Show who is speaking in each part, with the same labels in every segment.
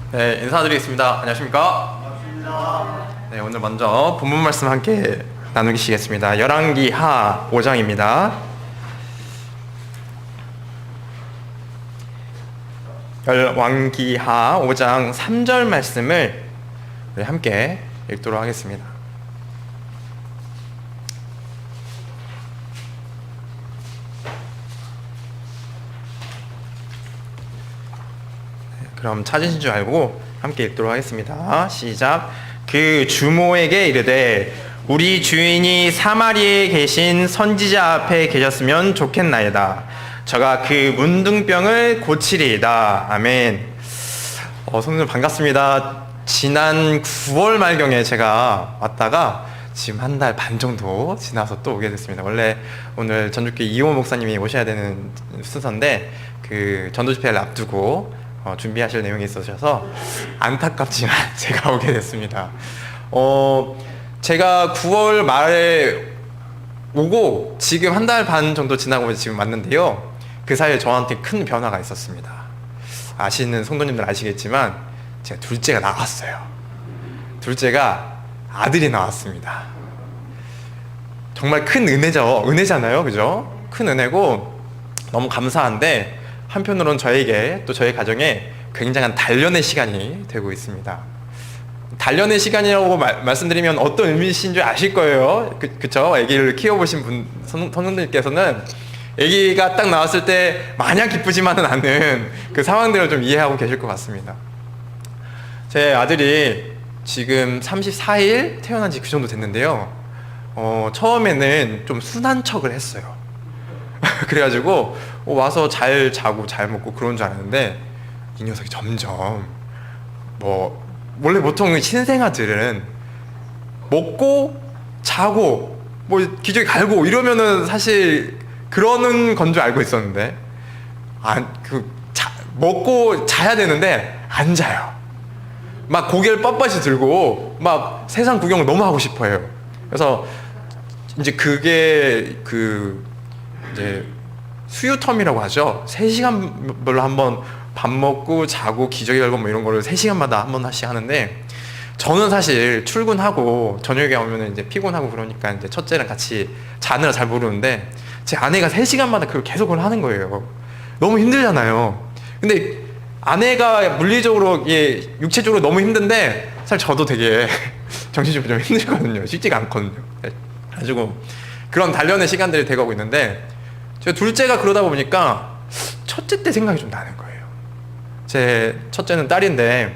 Speaker 1: 네, 인사드리겠습니다. 안녕하십니까?
Speaker 2: 반갑습니다.
Speaker 1: 네, 오늘 먼저 본문 말씀 함께 나누시겠습니다. 열왕기 하 5장입니다. 열왕기 하 5장 3절 말씀을 우리 함께 읽도록 하겠습니다. 그럼 찾으신 줄 알고 함께 읽도록 하겠습니다. 시작. 그 주모에게 이르되 우리 주인이 사마리에 계신 선지자 앞에 계셨으면 좋겠나이다. 저가 그 문둥병을 고치리이다. 아멘. 성도님 반갑습니다. 지난 9월 말경에 제가 왔다가 지금 한 달 반 정도 지나서 또 오게 됐습니다. 원래 오늘 전주교 이호 목사님이 오셔야 되는 순서인데 그 전도 집회를 앞두고 준비하실 내용이 있으셔서 안타깝지만 제가 오게 됐습니다. 제가 9월 말에 오고 지금 한 달 반 정도 지나고 지금 왔는데요. 그 사이에 저한테 큰 변화가 있었습니다. 아시는 성도님들 아시겠지만 제가 둘째가 나왔어요. 둘째가 아들이 나왔습니다. 정말 큰 은혜잖아요, 그죠? 큰 은혜고 너무 감사한데 한편으로는 저에게 또 저희 가정에 굉장한 단련의 시간이 되고 있습니다. 단련의 시간이라고 말씀드리면 어떤 의미이신 줄 아실 거예요. 그쵸? 아기를 키워보신 성도님께서는 아기가 딱 나왔을 때 마냥 기쁘지만은 않은 그 상황들을 좀 이해하고 계실 것 같습니다. 제 아들이 지금 34일 태어난 지 그 정도 됐는데요. 처음에는 좀 순한 척을 했어요. 그래가지고 와서 잘 자고 잘 먹고 그런 줄 알았는데 이 녀석이 점점 원래 보통 신생아들은 먹고 자고 기저귀 갈고 이러면은 사실 그러는 건 줄 알고 있었는데 먹고 자야 되는데 안 자요. 막 고개를 빳빳이 들고 막 세상 구경을 너무 하고 싶어해요. 그래서 이제 그게 이제 수유텀이라고 하죠. 3시간별로 한번 밥 먹고 자고 기저귀 갈고 이런 거를 3시간마다 한 번씩 하는데 저는 사실 출근하고 저녁에 오면 이제 피곤하고 그러니까 이제 첫째랑 같이 자느라 잘 모르는데 제 아내가 3시간마다 그걸 계속 하는 거예요. 너무 힘들잖아요. 근데 아내가 물리적으로 육체적으로 너무 힘든데 사실 저도 되게 정신적으로 좀 힘들거든요. 쉽지가 않거든요. 그래가지고 그런 단련의 시간들이 돼가고 있는데 제 둘째가 그러다 보니까 첫째 때 생각이 좀 나는 거예요. 제 첫째는 딸인데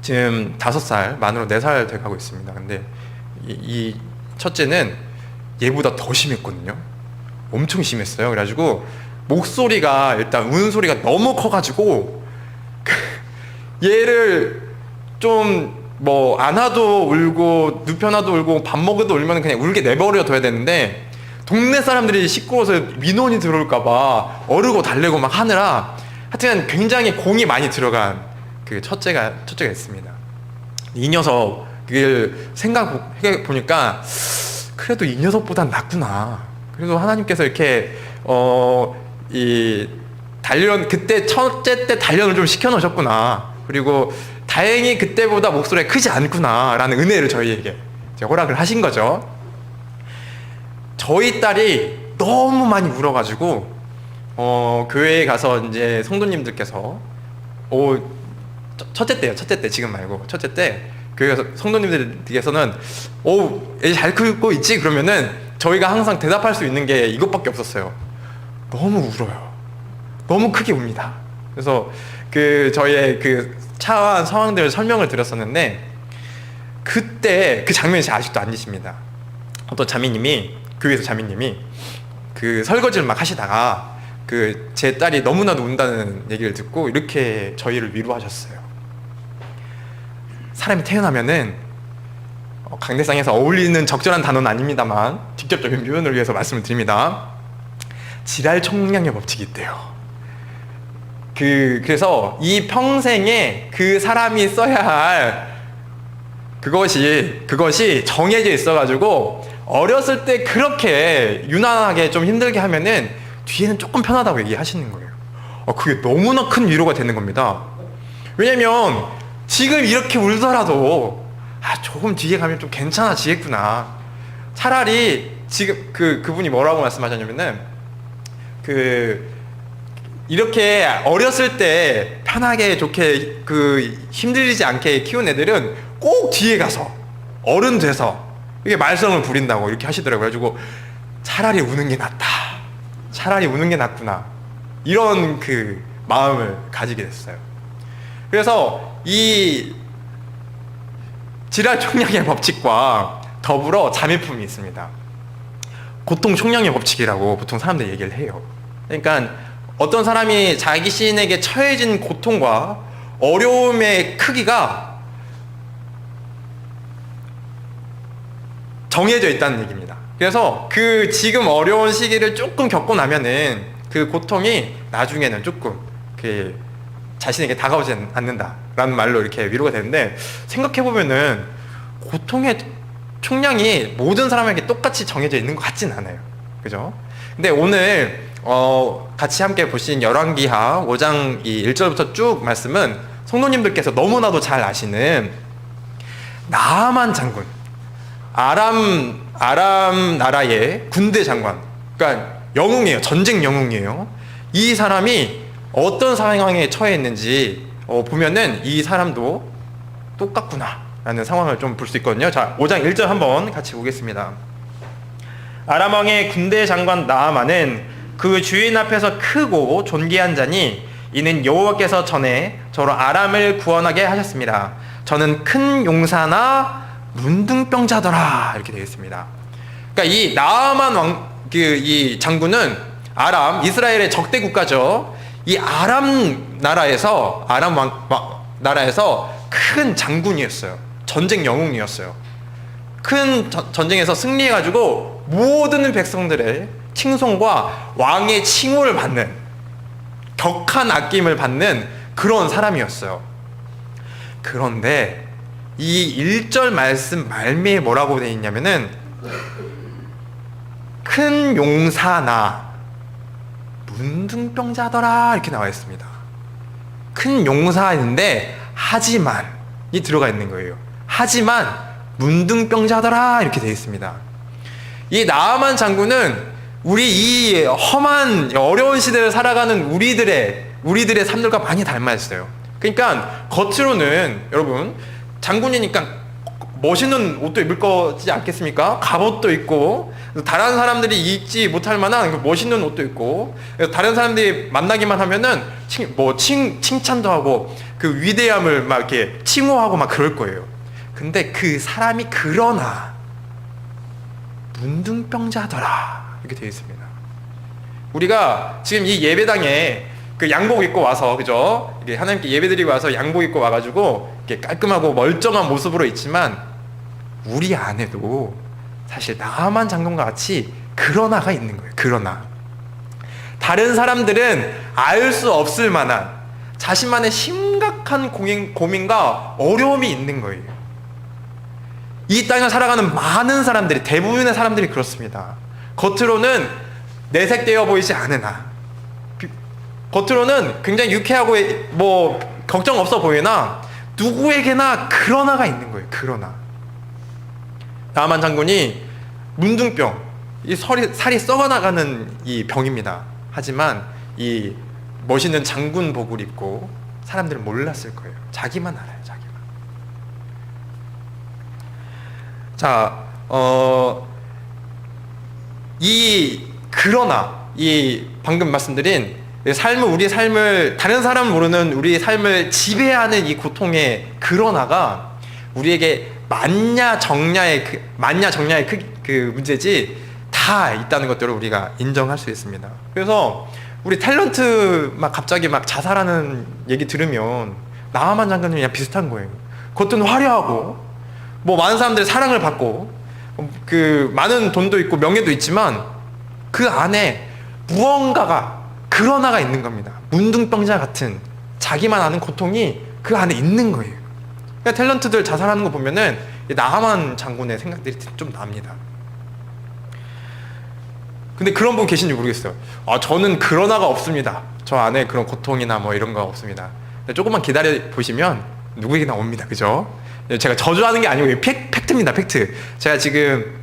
Speaker 1: 지금 5살, 만으로 4살 돼가고 있습니다. 근데 이 첫째는 얘보다 더 심했거든요. 엄청 심했어요. 그래가지고 목소리가 일단 우는 소리가 너무 커가지고 얘를 좀 안아도 울고 눕혀놔도 울고 밥 먹어도 울면 그냥 울게 내버려 둬야 되는데 동네 사람들이 시끄러워서 민원이 들어올까봐 어르고 달래고 막 하느라 하여튼 굉장히 공이 많이 들어간 그 첫째가 있습니다. 이 녀석 그걸 생각해 보니까 그래도 이 녀석보단 낫구나. 그래도 하나님께서 이렇게 이 단련 그때 첫째 때 단련을 좀 시켜 놓으셨구나. 그리고 다행히 그때보다 목소리가 크지 않구나라는 은혜를 저희에게 허락을 하신 거죠. 저희 딸이 너무 많이 울어가지고 교회에 가서 이제 성도님들께서 첫째 때 지금 말고 첫째 때 교회 가서 성도님들께서는 애 잘 크고 있지? 그러면은 저희가 항상 대답할 수 있는 게 이것밖에 없었어요. 너무 울어요. 너무 크게 웁니다. 그래서 저희의 차한 상황들을 설명을 드렸었는데 그때 그 장면이 아직도 안 잊힙니다. 어떤 교회에서 자매님이 설거지를 막 하시다가 제 딸이 너무나도 운다는 얘기를 듣고 이렇게 저희를 위로하셨어요. 사람이 태어나면은 강대상에서 어울리는 적절한 단어는 아닙니다만 직접적인 표현을 위해서 말씀을 드립니다. 지랄 총량의 법칙이 있대요. 그래서 이 평생에 그 사람이 써야 할 그것이 정해져 있어가지고 어렸을 때 그렇게 유난하게 좀 힘들게 하면은 뒤에는 조금 편하다고 얘기하시는 거예요. 그게 너무나 큰 위로가 되는 겁니다. 왜냐면 지금 이렇게 울더라도 조금 뒤에 가면 좀 괜찮아지겠구나. 차라리 지금 그분이 뭐라고 말씀하셨냐면은 이렇게 어렸을 때 편하게 좋게 힘들이지 않게 키운 애들은 꼭 뒤에 가서 어른 돼서 이게 말썽을 부린다고 이렇게 하시더라고요. 그래가지고 차라리 우는 게 낫다. 차라리 우는 게 낫구나. 이런 마음을 가지게 됐어요. 그래서 이 질환 총량의 법칙과 더불어 잠의품이 있습니다. 고통 총량의 법칙이라고 보통 사람들이 얘기를 해요. 그러니까 어떤 사람이 자기 시인에게 처해진 고통과 어려움의 크기가 정해져 있다는 얘기입니다. 그래서 지금 어려운 시기를 조금 겪고 나면은 그 고통이 나중에는 조금 자신에게 다가오지 않는다라는 말로 이렇게 위로가 되는데, 생각해보면은 고통의 총량이 모든 사람에게 똑같이 정해져 있는 것 같진 않아요. 그죠? 근데 오늘 같이 함께 보신 열왕기하 5장 1절부터 쭉 말씀은 성도님들께서 너무나도 잘 아시는 나아만 장군, 아람 나라의 군대 장관, 그러니까 영웅이에요. 전쟁 영웅이에요. 이 사람이 어떤 상황에 처해 있는지 보면은 이 사람도 똑같구나 라는 상황을 좀 볼 수 있거든요. 자, 5장 1절 한번 같이 보겠습니다. 아람 왕의 군대 장관 나아만은 그 주인 앞에서 크고 존귀한 자니 이는 여호와께서 전에 저로 아람을 구원하게 하셨습니다. 저는 큰 용사나 문둥병자더라, 이렇게 되어 있습니다. 그러니까 이 나아만 이 장군은 이스라엘의 적대 국가죠. 이 아람 나라에서 큰 장군이었어요. 전쟁 영웅이었어요. 큰 전쟁에서 승리해가지고 모든 백성들의 칭송과 왕의 칭호를 받는, 격한 아낌을 받는 그런 사람이었어요. 그런데 이 1절 말씀 말미에 뭐라고 되어 있냐면은 큰 용사나 문둥병자더라 이렇게 나와 있습니다. 큰 용사인데 하지만이 들어가 있는 거예요. 하지만 문둥병자더라 이렇게 되어 있습니다. 이 나아만 장군은 우리 이 험한 어려운 시대를 살아가는 우리들의 삶들과 많이 닮아 있어요. 그러니까 겉으로는 여러분 장군이니까 멋있는 옷도 입을 거지 않겠습니까? 갑옷도 있고 다른 사람들이 입지 못할 만한 멋있는 옷도 있고, 다른 사람들이 만나기만 하면은 칭찬도 하고 그 위대함을 막 이렇게 칭호하고 막 그럴 거예요. 근데 그 사람이 그러나 문둥병자더라 이렇게 되어 있습니다. 우리가 지금 이 예배당에 양복 입고 와서, 그죠? 하나님께 예배드리고 와서 양복 입고 와가지고 이렇게 깔끔하고 멀쩡한 모습으로 있지만 우리 안에도 사실 나아만 장군과 같이 그러나가 있는 거예요. 그러나 다른 사람들은 알 수 없을 만한 자신만의 심각한 고민과 어려움이 있는 거예요. 이 땅을 살아가는 많은 사람들이, 대부분의 사람들이 그렇습니다. 겉으로는 내색되어 보이지 않으나, 겉으로는 굉장히 유쾌하고 걱정 없어 보이나 누구에게나 그러나가 있는 거예요. 그러나 나아만 장군이 문둥병, 이 살이 썩어나가는 이 병입니다. 하지만 이 멋있는 장군복을 입고 사람들은 몰랐을 거예요. 자기만 알아요. 자기만. 자, 방금 말씀드린 우리의 삶을, 다른 사람은 모르는 우리의 삶을 지배하는 이 고통의 그러나가 우리에게 만냐 정냐의 그 문제지 다 있다는 것들을 우리가 인정할 수 있습니다. 그래서 우리 탤런트 갑자기 자살하는 얘기 들으면 나아만 장군이 그냥 비슷한 거예요. 겉은 화려하고 많은 사람들의 사랑을 받고 많은 돈도 있고 명예도 있지만 그 안에 무언가가, 그러나가 있는 겁니다. 문둥병자 같은 자기만 아는 고통이 그 안에 있는 거예요. 그러니까 탤런트들 자살하는 거 보면은 나아만 장군의 생각들이 좀 납니다. 근데 그런 분 계신지 모르겠어요. 저는 그러나가 없습니다. 저 안에 그런 고통이나 이런 거 없습니다. 조금만 기다려 보시면 누구에게나 옵니다. 그죠? 제가 저주하는 게 아니고 팩트입니다. 팩트. 제가 지금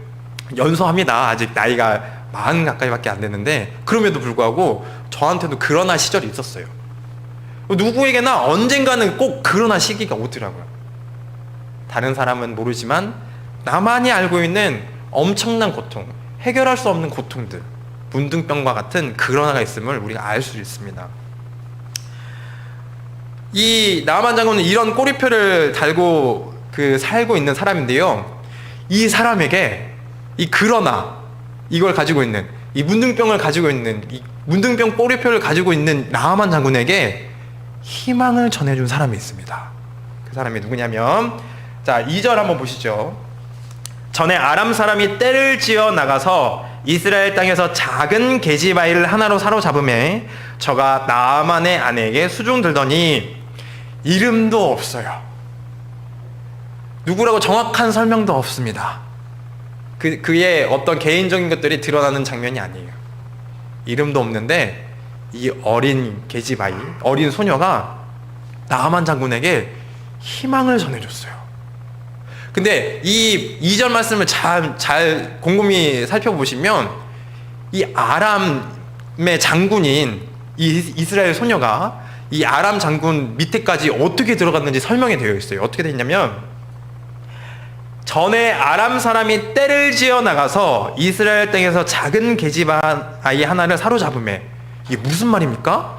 Speaker 1: 연소합니다. 아직 나이가 40 가까이밖에 안 됐는데 그럼에도 불구하고 저한테도 그러나 시절이 있었어요. 누구에게나 언젠가는 꼭 그러나 시기가 오더라고요. 다른 사람은 모르지만 나만이 알고 있는 엄청난 고통, 해결할 수 없는 고통들, 문둥병과 같은 그러나가 있음을 우리가 알 수 있습니다. 이 나만 장군은 이런 꼬리표를 달고 살고 있는 사람인데요. 이 사람에게 이 그러나 이걸 가지고 있는 이 문둥병을 가지고 있는 이 문둥병 꼬리표를 가지고 있는 나만 장군에게 희망을 전해준 사람이 있습니다. 그 사람이 누구냐면 자 2절 한번 보시죠. 전에 아람 사람이 떼를 지어 나가서 이스라엘 땅에서 작은 계집아이를 하나로 사로잡음에 저가 나아만의 아내에게 수중 들더니 이름도 없어요. 누구라고 정확한 설명도 없습니다. 그의 어떤 개인적인 것들이 드러나는 장면이 아니에요. 이름도 없는데 이 어린 계집아이, 어린 소녀가 나아만 장군에게 희망을 전해줬어요. 근데 이 2절 말씀을 잘 곰곰이 살펴보시면 이 아람의 장군인 이 이스라엘 소녀가 이 아람 장군 밑에까지 어떻게 들어갔는지 설명이 되어 있어요. 어떻게 되어 있냐면 전에 아람 사람이 떼를 지어 나가서 이스라엘 땅에서 작은 계집아이 하나를 사로잡음에 이게 무슨 말입니까?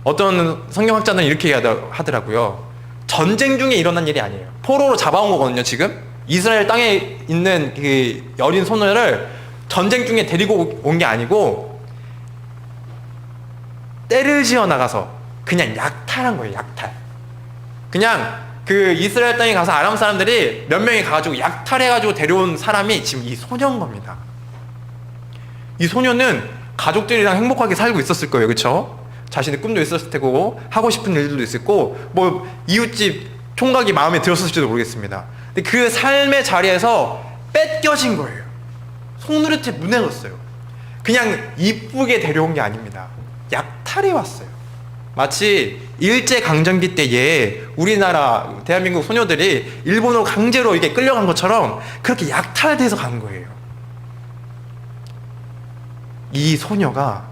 Speaker 1: 어떤 성경학자는 이렇게 하더라고요. 전쟁 중에 일어난 일이 아니에요. 포로로 잡아온 거거든요. 지금 이스라엘 땅에 있는 그 어린 소녀를 전쟁 중에 데리고 온 게 아니고 떼를 지어 나가서 그냥 약탈한 거예요. 약탈. 그냥 그 이스라엘 땅에 가서 아람 사람들이 몇 명이 가가지고 약탈해가지고 데려온 사람이 지금 이 소녀인 겁니다. 이 소녀는 가족들이랑 행복하게 살고 있었을 거예요. 그렇죠? 자신의 꿈도 있었을 테고 하고 싶은 일들도 있을 거고 뭐 이웃집 총각이 마음에 들었을지도 모르겠습니다. 근데 그 삶의 자리에서 뺏겨진 거예요. 손으로채 무너졌어요. 그냥 이쁘게 데려온 게 아닙니다. 약탈해 왔어요. 마치 일제강점기 때에 우리나라 대한민국 소녀들이 일본으로 강제로 이렇게 끌려간 것처럼 그렇게 약탈돼서 간 거예요. 이 소녀가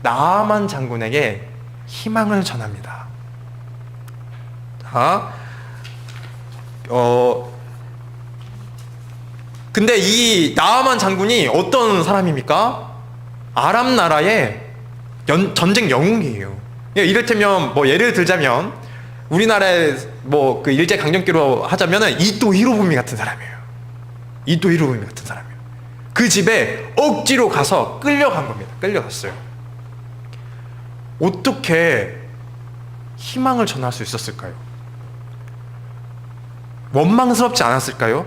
Speaker 1: 나아만 장군에게 희망을 전합니다. 자, 근데 이 나아만 장군이 어떤 사람입니까? 아람 나라의 전쟁 영웅이에요. 이를테면 뭐 예를 들자면 우리나라의 뭐 그 일제 강점기로 하자면은 이토 히로부미 같은 사람이에요. 이토 히로부미 같은 사람이에요. 그 집에 억지로 가서 끌려간 겁니다. 끌려갔어요. 어떻게 희망을 전할 수 있었을까요? 원망스럽지 않았을까요?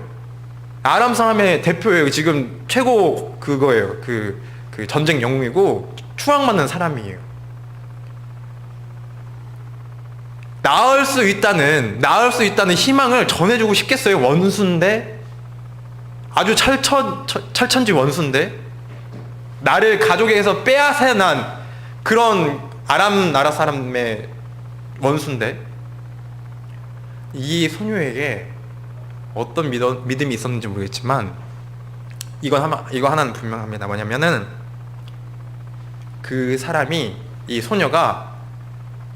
Speaker 1: 아람 사람의 대표예요. 지금 최고 그거예요. 그 전쟁 영웅이고 추앙받는 사람이에요. 나을 수 있다는 희망을 전해주고 싶겠어요? 원수인데, 아주 철천지 원수인데, 나를 가족에게서 빼앗아난 그런 아람 나라 사람의 원수인데, 이 소녀에게 어떤 믿음이 있었는지 모르겠지만 이거 하나는 분명합니다. 뭐냐면은 그 사람이, 이 소녀가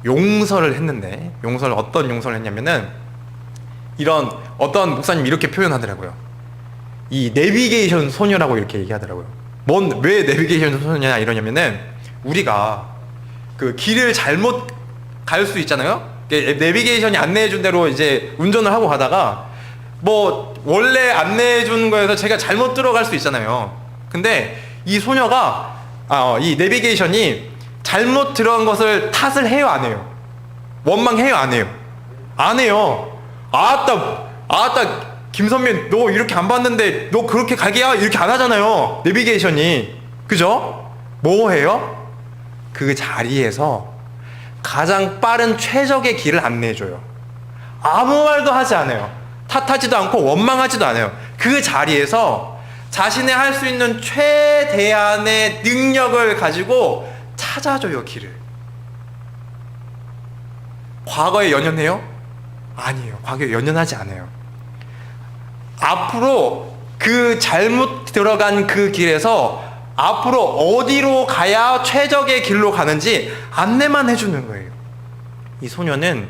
Speaker 1: 용서를 했는데, 어떤 용서를 했냐면은 이런 어떤 목사님이 이렇게 표현하더라고요. 이 내비게이션 소녀라고 이렇게 얘기하더라고요. 왜 내비게이션 소녀냐 이러냐면은 우리가 그 길을 잘못 갈 수 있잖아요. 내비게이션이 안내해준 대로 이제 운전을 하고 가다가 뭐 원래 안내해준 거에서 제가 잘못 들어갈 수 있잖아요. 근데 이 소녀가 이 내비게이션이 잘못 들어간 것을 탓을 해요, 안 해요? 원망해요, 안 해요? 안 해요. 아따 김선민 너 이렇게 안 봤는데 너 그렇게 가게야? 이렇게 안 하잖아요, 내비게이션이. 그죠? 뭐 해요? 그 자리에서 가장 빠른 최적의 길을 안내해줘요. 아무 말도 하지 않아요. 탓하지도 않고 원망하지도 않아요. 그 자리에서 자신의 할 수 있는 최대한의 능력을 가지고 찾아줘요, 길을. 과거에 연연해요? 아니에요. 과거에 연연하지 않아요. 앞으로 그 잘못 들어간 그 길에서 앞으로 어디로 가야 최적의 길로 가는지 안내만 해주는 거예요. 이 소녀는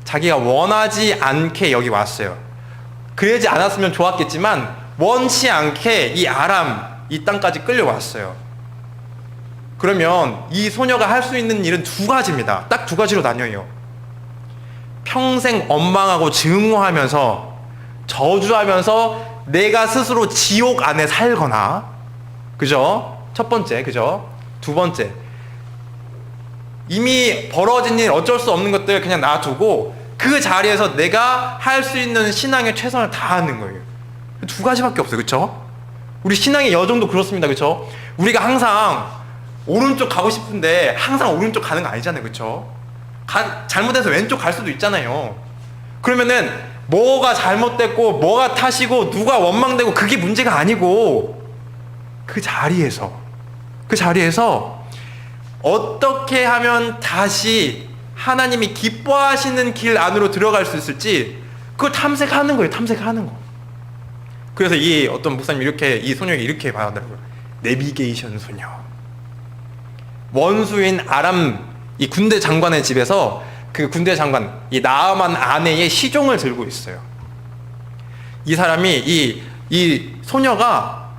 Speaker 1: 자기가 원하지 않게 여기 왔어요. 그러지 않았으면 좋았겠지만 원치 않게 이 아람, 이 땅까지 끌려왔어요. 그러면 이 소녀가 할 수 있는 일은 두 가지입니다. 딱 두 가지로 나뉘어요. 평생 원망하고 증오하면서 저주하면서 내가 스스로 지옥 안에 살거나, 그죠? 첫 번째, 그죠? 두 번째, 이미 벌어진 일, 어쩔 수 없는 것들 그냥 놔두고 그 자리에서 내가 할 수 있는 신앙에 최선을 다하는 거예요. 두 가지밖에 없어요. 그쵸? 우리 신앙의 여정도 그렇습니다. 그쵸? 우리가 항상 오른쪽 가고 싶은데 항상 오른쪽 가는 거 아니잖아요. 그쵸? 잘못해서 왼쪽 갈 수도 있잖아요. 그러면은 뭐가 잘못됐고 뭐가 탓이고 누가 원망되고 그게 문제가 아니고 그 자리에서 어떻게 하면 다시 하나님이 기뻐하시는 길 안으로 들어갈 수 있을지 그걸 탐색하는 거예요. 탐색하는 거. 그래서 이 어떤 목사님이 이렇게 이 소녀에게 이렇게 말하더라고요. 내비게이션 소녀. 원수인 아람 이 군대 장관의 집에서 그 군대 장관 이 나아만 아내의 시종을 들고 있어요. 이 사람이 이 소녀가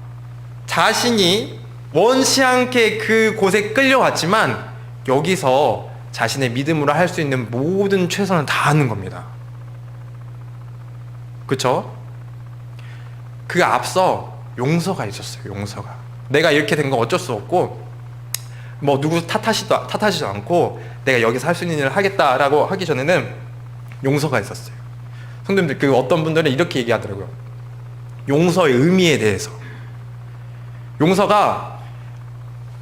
Speaker 1: 자신이 원치 않게 그 곳에 끌려왔지만 여기서 자신의 믿음으로 할 수 있는 모든 최선을 다하는 겁니다. 그쵸? 그 앞서 용서가 있었어요. 용서가. 내가 이렇게 된 건 어쩔 수 없고 뭐 누구 탓하지도 않고 내가 여기서 할 수 있는 일을 하겠다라고 하기 전에는 용서가 있었어요. 성도님들, 그 어떤 분들은 이렇게 얘기하더라고요. 용서의 의미에 대해서. 용서가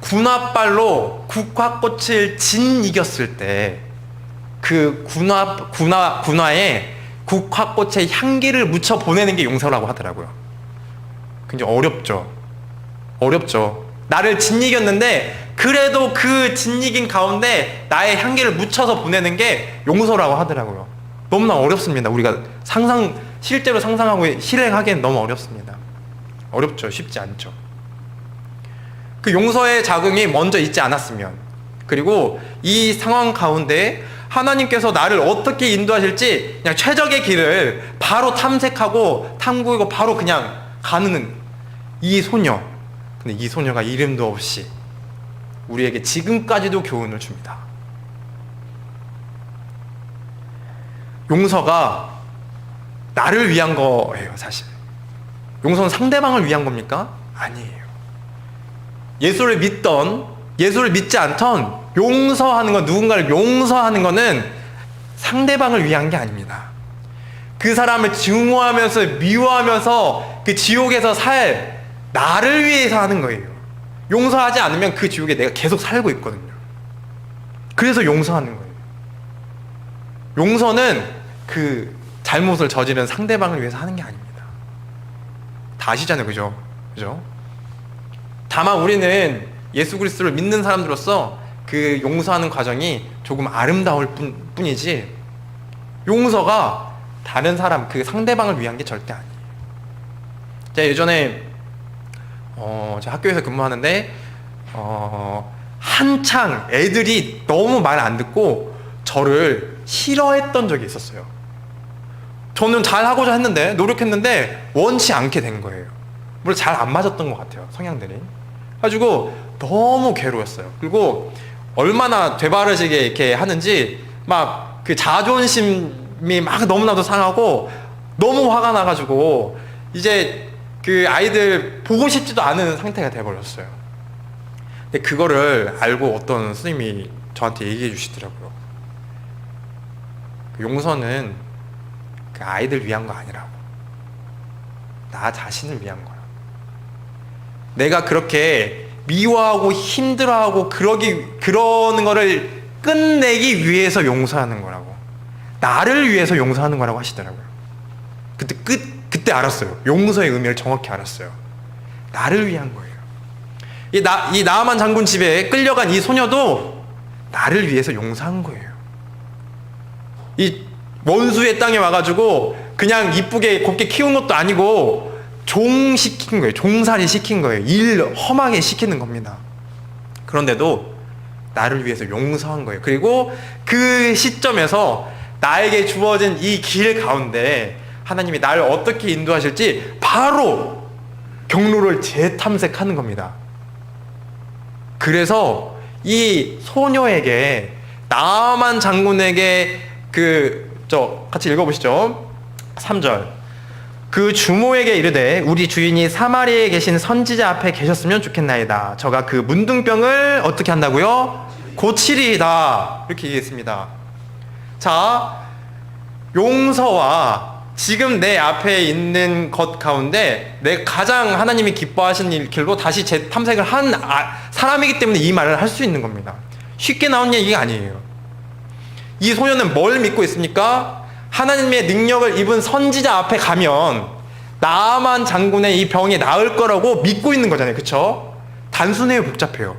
Speaker 1: 군화발로 국화꽃을 이겼을 때 그 군화에 국화꽃의 향기를 묻혀 보내는 게 용서라고 하더라고요. 굉장히 어렵죠. 나를 이겼는데 그래도 그 이긴 가운데 나의 향기를 묻혀서 보내는 게 용서라고 하더라고요. 너무나 어렵습니다. 우리가 실제로 상상하고 실행하기엔 너무 어렵습니다. 어렵죠. 쉽지 않죠. 그 용서의 자궁이 먼저 있지 않았으면, 그리고 이 상황 가운데 하나님께서 나를 어떻게 인도하실지 그냥 최적의 길을 바로 탐색하고 탐구하고 바로 그냥 가는 이 소녀. 근데 이 소녀가 이름도 없이 우리에게 지금까지도 교훈을 줍니다. 용서가 나를 위한 거예요, 사실. 용서는 상대방을 위한 겁니까? 아니에요. 예수를 믿지 않던 용서하는 건, 누군가를 용서하는 거는 상대방을 위한 게 아닙니다. 그 사람을 증오하면서 미워하면서 그 지옥에서 살 나를 위해서 하는 거예요. 용서하지 않으면 그 지옥에 내가 계속 살고 있거든요. 그래서 용서하는 거예요. 용서는 그 잘못을 저지른 상대방을 위해서 하는 게 아닙니다. 다 아시잖아요. 그죠? 다만 우리는 예수 그리스도를 믿는 사람들로서 그 용서하는 과정이 조금 아름다울 뿐이지 용서가 다른 사람, 그 상대방을 위한 게 절대 아니에요. 제가 예전에 제가 학교에서 근무하는데 한창 애들이 너무 말 안 듣고 저를 싫어했던 적이 있었어요. 저는 잘하고자 했는데, 노력했는데 원치 않게 된 거예요. 물론 잘 안 맞았던 것 같아요, 성향들이. 가지고 너무 괴로웠어요. 그리고 얼마나 되바라지게 이렇게 하는지 막 그 자존심이 막 너무나도 상하고 너무 화가 나가지고 이제 그 아이들 보고 싶지도 않은 상태가 돼버렸어요. 근데 그거를 알고 어떤 스님이 저한테 얘기해 주시더라고요. 그 용서는 그 아이들 위한 거 아니라고. 나 자신을 위한 거야. 내가 그렇게 미워하고 힘들어하고 그러는 거를 끝내기 위해서 용서하는 거라고. 나를 위해서 용서하는 거라고 하시더라고요. 그때 알았어요. 용서의 의미를 정확히 알았어요. 나를 위한 거예요. 이 나아만 장군 집에 끌려간 이 소녀도 나를 위해서 용서한 거예요. 이 원수의 땅에 와가지고 그냥 이쁘게 곱게 키운 것도 아니고 종시킨 거예요. 종살이 시킨 거예요. 일 험하게 시키는 겁니다. 그런데도 나를 위해서 용서한 거예요. 그리고 그 시점에서 나에게 주어진 이 길 가운데 하나님이 나를 어떻게 인도하실지 바로 경로를 재탐색하는 겁니다. 그래서 이 소녀에게, 나아만 장군에게 같이 읽어보시죠. 3절. 그 주모에게 이르되 우리 주인이 사마리아에 계신 선지자 앞에 계셨으면 좋겠나이다. 저가 그 문둥병을 어떻게 한다고요? 고치리이다. 이렇게 얘기했습니다. 자, 용서와 지금 내 앞에 있는 것 가운데 내 가장 하나님이 기뻐하시는 길로 다시 재탐색을 한 사람이기 때문에 이 말을 할 수 있는 겁니다. 쉽게 나온 얘기가 아니에요. 이 소녀는 뭘 믿고 있습니까? 하나님의 능력을 입은 선지자 앞에 가면 나아만 장군의 이 병이 나을 거라고 믿고 있는 거잖아요. 그쵸? 단순해요, 복잡해요?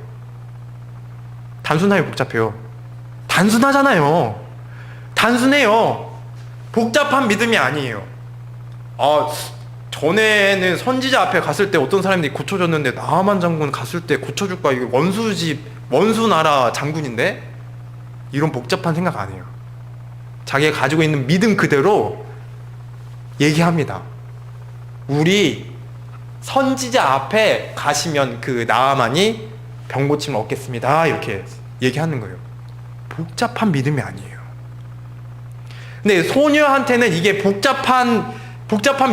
Speaker 1: 단순해요, 복잡해요? 단순하잖아요. 단순해요. 복잡한 믿음이 아니에요. 전에는 선지자 앞에 갔을 때 어떤 사람들이 고쳐줬는데 나아만 장군 갔을 때 고쳐줄까? 이거 원수 나라 장군인데? 이런 복잡한 생각 안 해요. 자기가 가지고 있는 믿음 그대로 얘기합니다. 우리 선지자 앞에 가시면 그 나아만이 병 고침을 얻겠습니다. 이렇게 얘기하는 거예요. 복잡한 믿음이 아니에요. 근데 소녀한테는 이게 복잡한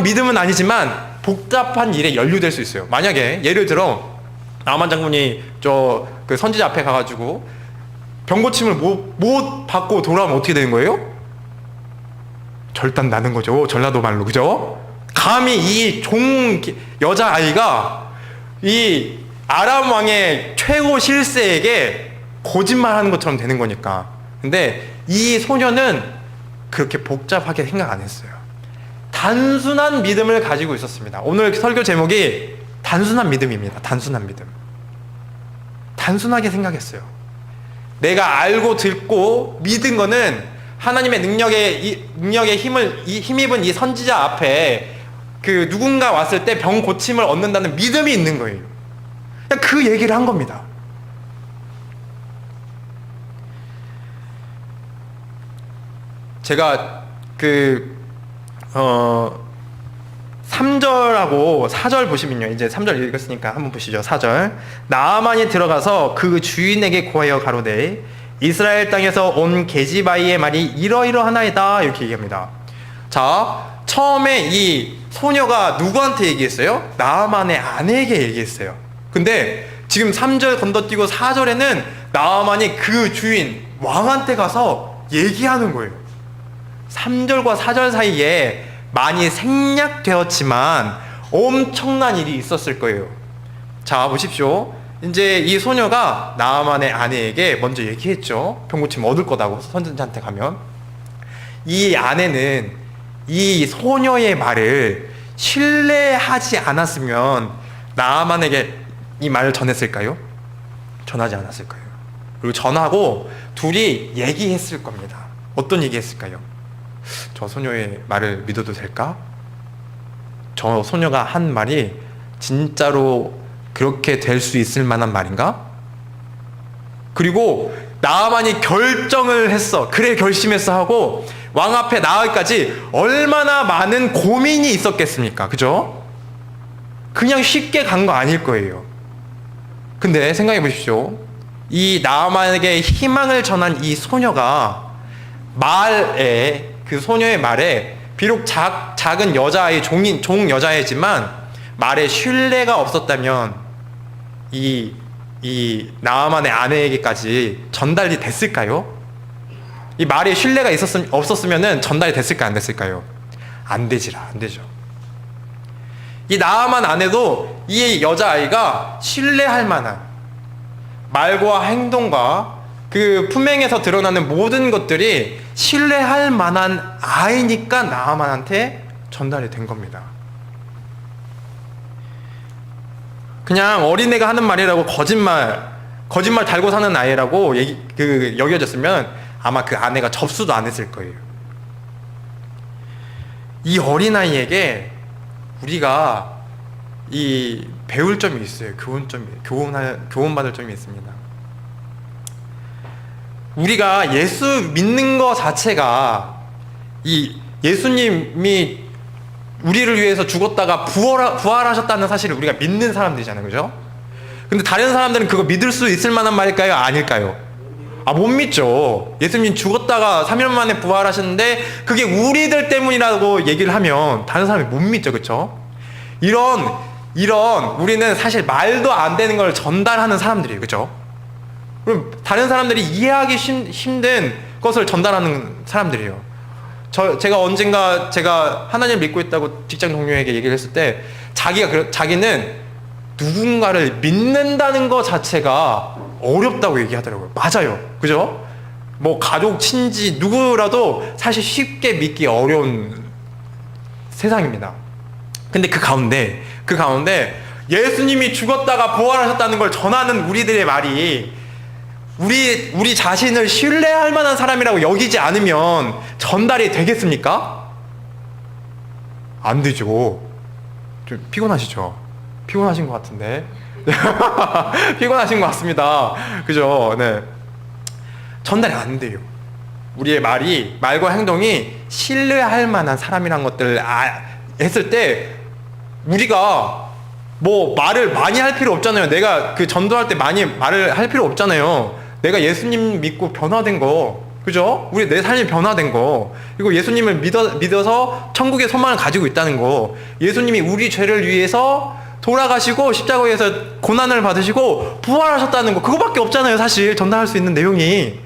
Speaker 1: 믿음은 아니지만 복잡한 일에 연루될 수 있어요. 만약에 예를 들어 나아만 장군이 그 선지자 앞에 가가지고 병 고침을 못 받고 돌아오면 어떻게 되는 거예요? 절단 나는 거죠. 전라도 말로. 그죠? 감히 이 여자아이가 이 아람 왕의 최고 실세에게 거짓말하는 것처럼 되는 거니까. 근데 이 소녀는 그렇게 복잡하게 생각 안 했어요. 단순한 믿음을 가지고 있었습니다. 오늘 설교 제목이 단순한 믿음입니다. 단순한 믿음. 단순하게 생각했어요. 내가 알고 듣고 믿은 거는 하나님의 능력에 힘입은 이 선지자 앞에 그 누군가 왔을 때 병 고침을 얻는다는 믿음이 있는 거예요. 그냥 그 얘기를 한 겁니다. 제가 3절하고 4절 보시면요. 이제 3절 읽었으니까 한번 보시죠. 4절. 나아만이 들어가서 그 주인에게 고하여 가로되 이스라엘 땅에서 온 게지바이의 말이 이러이러하나이다. 이렇게 얘기합니다. 자, 처음에 이 소녀가 누구한테 얘기했어요? 나아만의 아내에게 얘기했어요. 근데 지금 3절 건너뛰고 4절에는 나아만이 그 주인 왕한테 가서 얘기하는 거예요. 3절과 4절 사이에 많이 생략되었지만 엄청난 일이 있었을 거예요. 자, 보십시오. 이제 이 소녀가 나아만의 아내에게 먼저 얘기했죠. 병 고침 얻을 거다고 선지자한테 가면. 이 아내는 이 소녀의 말을 신뢰하지 않았으면 나아만에게 이 말을 전했을까요? 전하지 않았을까요? 그리고 전하고 둘이 얘기했을 겁니다. 어떤 얘기했을까요? 저 소녀의 말을 믿어도 될까? 저 소녀가 한 말이 진짜로 그렇게 될 수 있을 만한 말인가? 그리고 나아만이 결정을 했어. 그래, 결심했어 하고 왕 앞에 나아가기까지 얼마나 많은 고민이 있었겠습니까? 그죠? 그냥 쉽게 간 거 아닐 거예요. 근데 생각해 보십시오. 이 나아만에게 희망을 전한 이 소녀가 그 소녀의 말에 비록 작은 여자아이, 종 여자애지만 말에 신뢰가 없었다면 이 나아만의 아내에게까지 전달이 됐을까요? 이 말에 신뢰가 없었으면 전달이 됐을까요? 안 됐을까요? 안 되죠. 이 나아만 아내도 이 여자아이가 신뢰할 만한 말과 행동과 그 품행에서 드러나는 모든 것들이 신뢰할 만한 아이니까 나아만한테 전달이 된 겁니다. 그냥 어린애가 하는 말이라고 거짓말 달고 사는 아이라고 여겨졌으면 아마 그 아내가 접수도 안 했을 거예요. 이 어린아이에게 우리가 이 배울 점이 있어요. 교훈받을 점이 있습니다. 우리가 예수 믿는 것 자체가, 이 예수님이 우리를 위해서 죽었다가 부활하셨다는 사실을 우리가 믿는 사람들이잖아요. 그죠? 근데 다른 사람들은 그거 믿을 수 있을 만한 말일까요? 아닐까요? 못 믿죠. 예수님 죽었다가 3일 만에 부활하셨는데 그게 우리들 때문이라고 얘기를 하면 다른 사람이 못 믿죠. 그쵸? 이런 우리는 사실 말도 안 되는 걸 전달하는 사람들이에요. 그죠? 그럼 다른 사람들이 이해하기 힘든 것을 전달하는 사람들이에요. 제가 하나님을 믿고 있다고 직장 동료에게 얘기를 했을 때 자기는 누군가를 믿는다는 것 자체가 어렵다고 얘기하더라고요. 맞아요. 그죠? 뭐 가족, 친지 누구라도 사실 쉽게 믿기 어려운 세상입니다. 근데 그 가운데 예수님이 죽었다가 부활하셨다는 걸 전하는 우리들의 말이 우리 자신을 신뢰할 만한 사람이라고 여기지 않으면 전달이 되겠습니까? 안 되죠. 좀 피곤하시죠? 피곤하신 것 같은데. 피곤하신 것 같습니다. 그죠? 네. 전달이 안 돼요. 우리의 말과 행동이 신뢰할 만한 사람이란 것들을 했을 때 우리가 뭐 말을 많이 할 필요 없잖아요. 내가 그 전도할 때 많이 말을 할 필요 없잖아요. 내가 예수님 믿고 변화된 거, 그죠? 내 삶이 변화된 거, 그리고 예수님을 믿어서 천국의 소망을 가지고 있다는 거, 예수님이 우리 죄를 위해서 돌아가시고 십자가에서 고난을 받으시고 부활하셨다는 거, 그거밖에 없잖아요. 사실 전달할 수 있는 내용이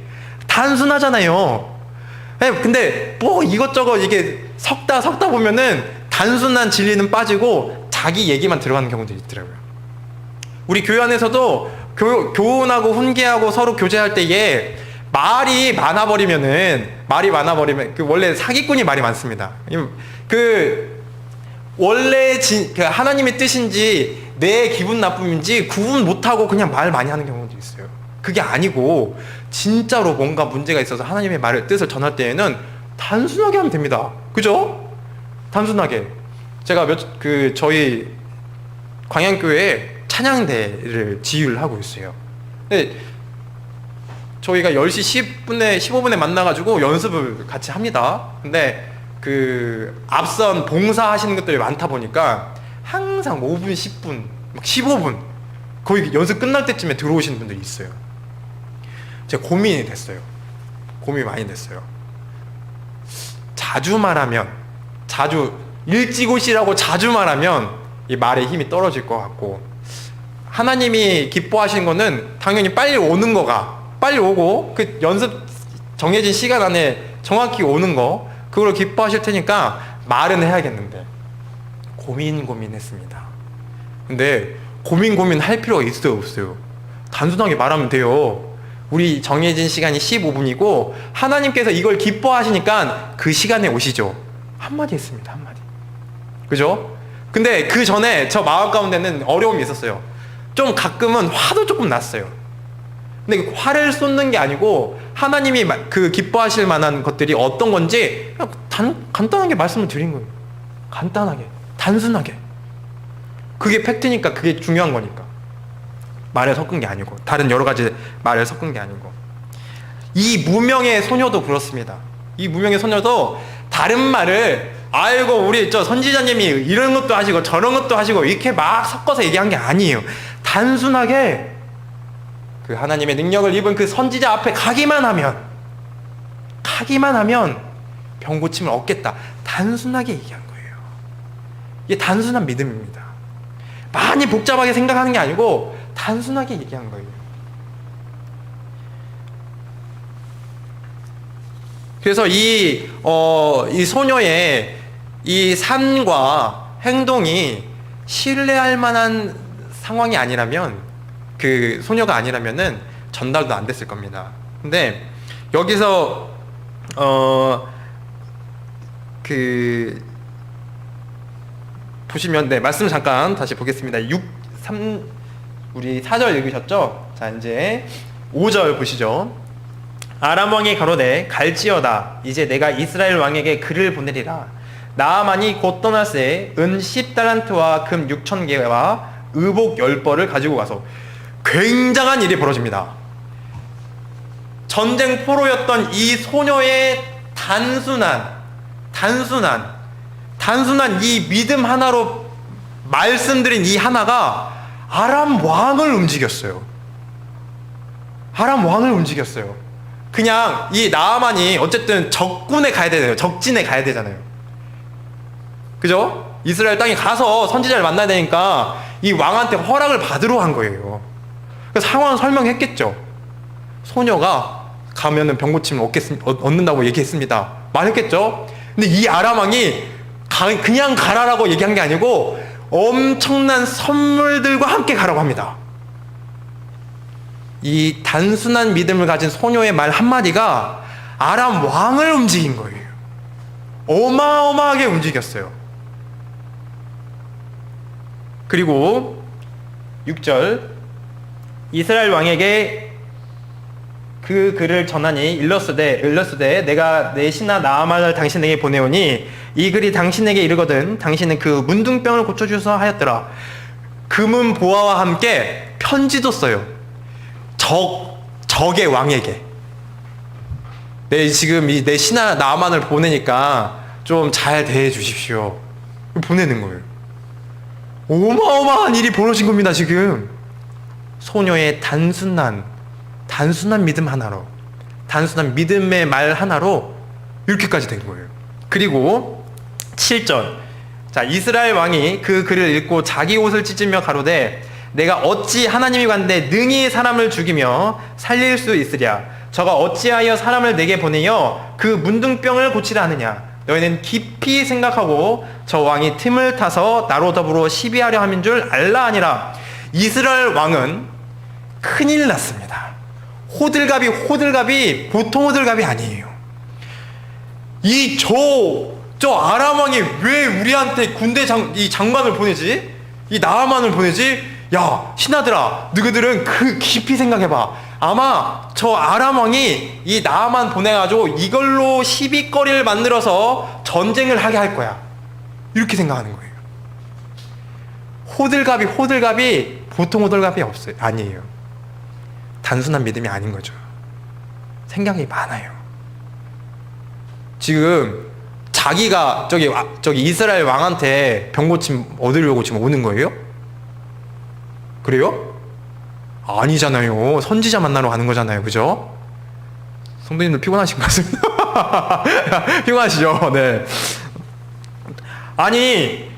Speaker 1: 단순하잖아요. 근데 뭐 이것저것 이게 섞다 보면은 단순한 진리는 빠지고 자기 얘기만 들어가는 경우도 있더라고요. 우리 교회 안에서도 교훈하고 훈계하고 서로 교제할 때에 말이 많아버리면 원래 사기꾼이 말이 많습니다. 원래 하나님의 뜻인지 내 기분 나쁨인지 구분 못하고 그냥 말 많이 하는 경우도 있어요. 그게 아니고 진짜로 뭔가 문제가 있어서 하나님의 뜻을 전할 때에는 단순하게 하면 됩니다. 그죠? 단순하게. 제가 저희 광양교회에 찬양대를 지휘를 하고 있어요. 근데 저희가 10시 15분에 만나가지고 연습을 같이 합니다. 근데 앞선 봉사하시는 것들이 많다 보니까 항상 5분, 10분, 막 15분 거의 연습 끝날 때쯤에 들어오시는 분들이 있어요. 제가 고민이 많이 됐어요. 일찍 오시라고 자주 말하면 이 말의 힘이 떨어질 것 같고, 하나님이 기뻐하시는 거는 당연히 빨리 오고 그 연습 정해진 시간 안에 정확히 오는 거, 그걸 기뻐하실 테니까 말은 해야겠는데 고민했습니다. 근데 고민할 필요가 있어요, 없어요? 단순하게 말하면 돼요. 우리 정해진 시간이 15분이고 하나님께서 이걸 기뻐하시니까 그 시간에 오시죠. 한마디 했습니다. 한마디. 그죠? 근데 그 전에 저 마음 가운데는 어려움이 있었어요. 좀 가끔은 화도 조금 났어요. 근데 화를 쏟는 게 아니고 하나님이 기뻐하실 만한 것들이 어떤 건지 그냥 간단하게 말씀을 드린 거예요. 간단하게, 단순하게. 그게 팩트니까, 그게 중요한 거니까. 말을 섞은 게 아니고, 다른 여러 가지 말을 섞은 게 아니고. 이 무명의 소녀도 그렇습니다. 이 무명의 소녀도 다른 말을 우리 선지자님이 이런 것도 하시고 저런 것도 하시고 이렇게 막 섞어서 얘기한 게 아니에요. 단순하게 그 하나님의 능력을 입은 그 선지자 앞에 가기만 하면 병 고침을 얻겠다. 단순하게 얘기한 거예요. 이게 단순한 믿음입니다. 많이 복잡하게 생각하는 게 아니고 단순하게 얘기한 거예요. 그래서 이 소녀의 이 삶과 행동이 신뢰할 만한 상황이 아니라면, 그 소녀가 아니라면은 전달도 안 됐을 겁니다. 근데 여기서 보시면, 말씀 잠깐 다시 보겠습니다. 우리 4절 읽으셨죠? 자, 이제 5절 보시죠. 아람 왕이 가로되 갈지어다, 이제 내가 이스라엘 왕에게 글을 보내리라. 나아만이 곧 떠날새 은 10달란트와 금 6,000개와 의복 10벌을 가지고 가서 굉장한 일이 벌어집니다. 전쟁 포로였던 이 소녀의 단순한 이 믿음 하나로 말씀드린 이 하나가 아람 왕을 움직였어요. 그냥 이 나아만이 어쨌든 적군에 가야 되잖아요. 적진에 가야 되잖아요. 그죠? 이스라엘 땅에 가서 선지자를 만나야 되니까 이 왕한테 허락을 받으러 한 거예요. 그래서 상황을 설명했겠죠. 소녀가 가면은 병고침을 얻는다고 얘기했습니다. 말했겠죠. 근데 이 아람 왕이 그냥 가라라고 얘기한 게 아니고 엄청난 선물들과 함께 가라고 합니다. 이 단순한 믿음을 가진 소녀의 말 한마디가 아람 왕을 움직인 거예요. 어마어마하게 움직였어요. 그리고 6절 이스라엘 왕에게 그 글을 전하니 일렀으되 내가 내 신하 나아만을 당신에게 보내오니 이 글이 당신에게 이르거든 당신은 그 문둥병을 고쳐주소서 하였더라. 금은 보화와 함께 편지도 써요. 적의 왕에게 지금 내 신하 나아만을 보내니까 좀 잘 대해 주십시오. 보내는 거예요. 어마어마한 일이 벌어진 겁니다. 지금 소녀의 단순한 믿음 하나로, 단순한 믿음의 말 하나로 이렇게까지 된 거예요. 그리고 7절 자 이스라엘 왕이 그 글을 읽고 자기 옷을 찢으며 가로되 내가 어찌 하나님이 간데 능히 사람을 죽이며 살릴 수 있으랴. 저가 어찌하여 사람을 내게 보내어 그 문둥병을 고치라 하느냐. 너희는 깊이 생각하고 저 왕이 틈을 타서 나로 더불어 시비하려 함인 줄 알라 하니라. 이스라엘 왕은 큰일 났습니다. 호들갑이 보통 호들갑이 아니에요. 저 아람 왕이 왜 우리한테 군대 장관을 보내지? 이 나아만을 보내지? 야 신하들아 너희들은 깊이 생각해봐. 아마 저 아람 왕이 이 나아만 보내가지고 이걸로 시비거리를 만들어서 전쟁을 하게 할 거야. 이렇게 생각하는 거예요. 호들갑이 보통 호들갑이 없어요. 아니에요. 단순한 믿음이 아닌 거죠. 생각이 많아요. 지금 자기가 저기 이스라엘 왕한테 병고침 얻으려고 지금 오는 거예요? 그래요? 아니잖아요. 선지자 만나러 가는 거잖아요. 그죠? 성도님들 피곤하신 것 같습니다. 피곤하시죠? 네. 아니,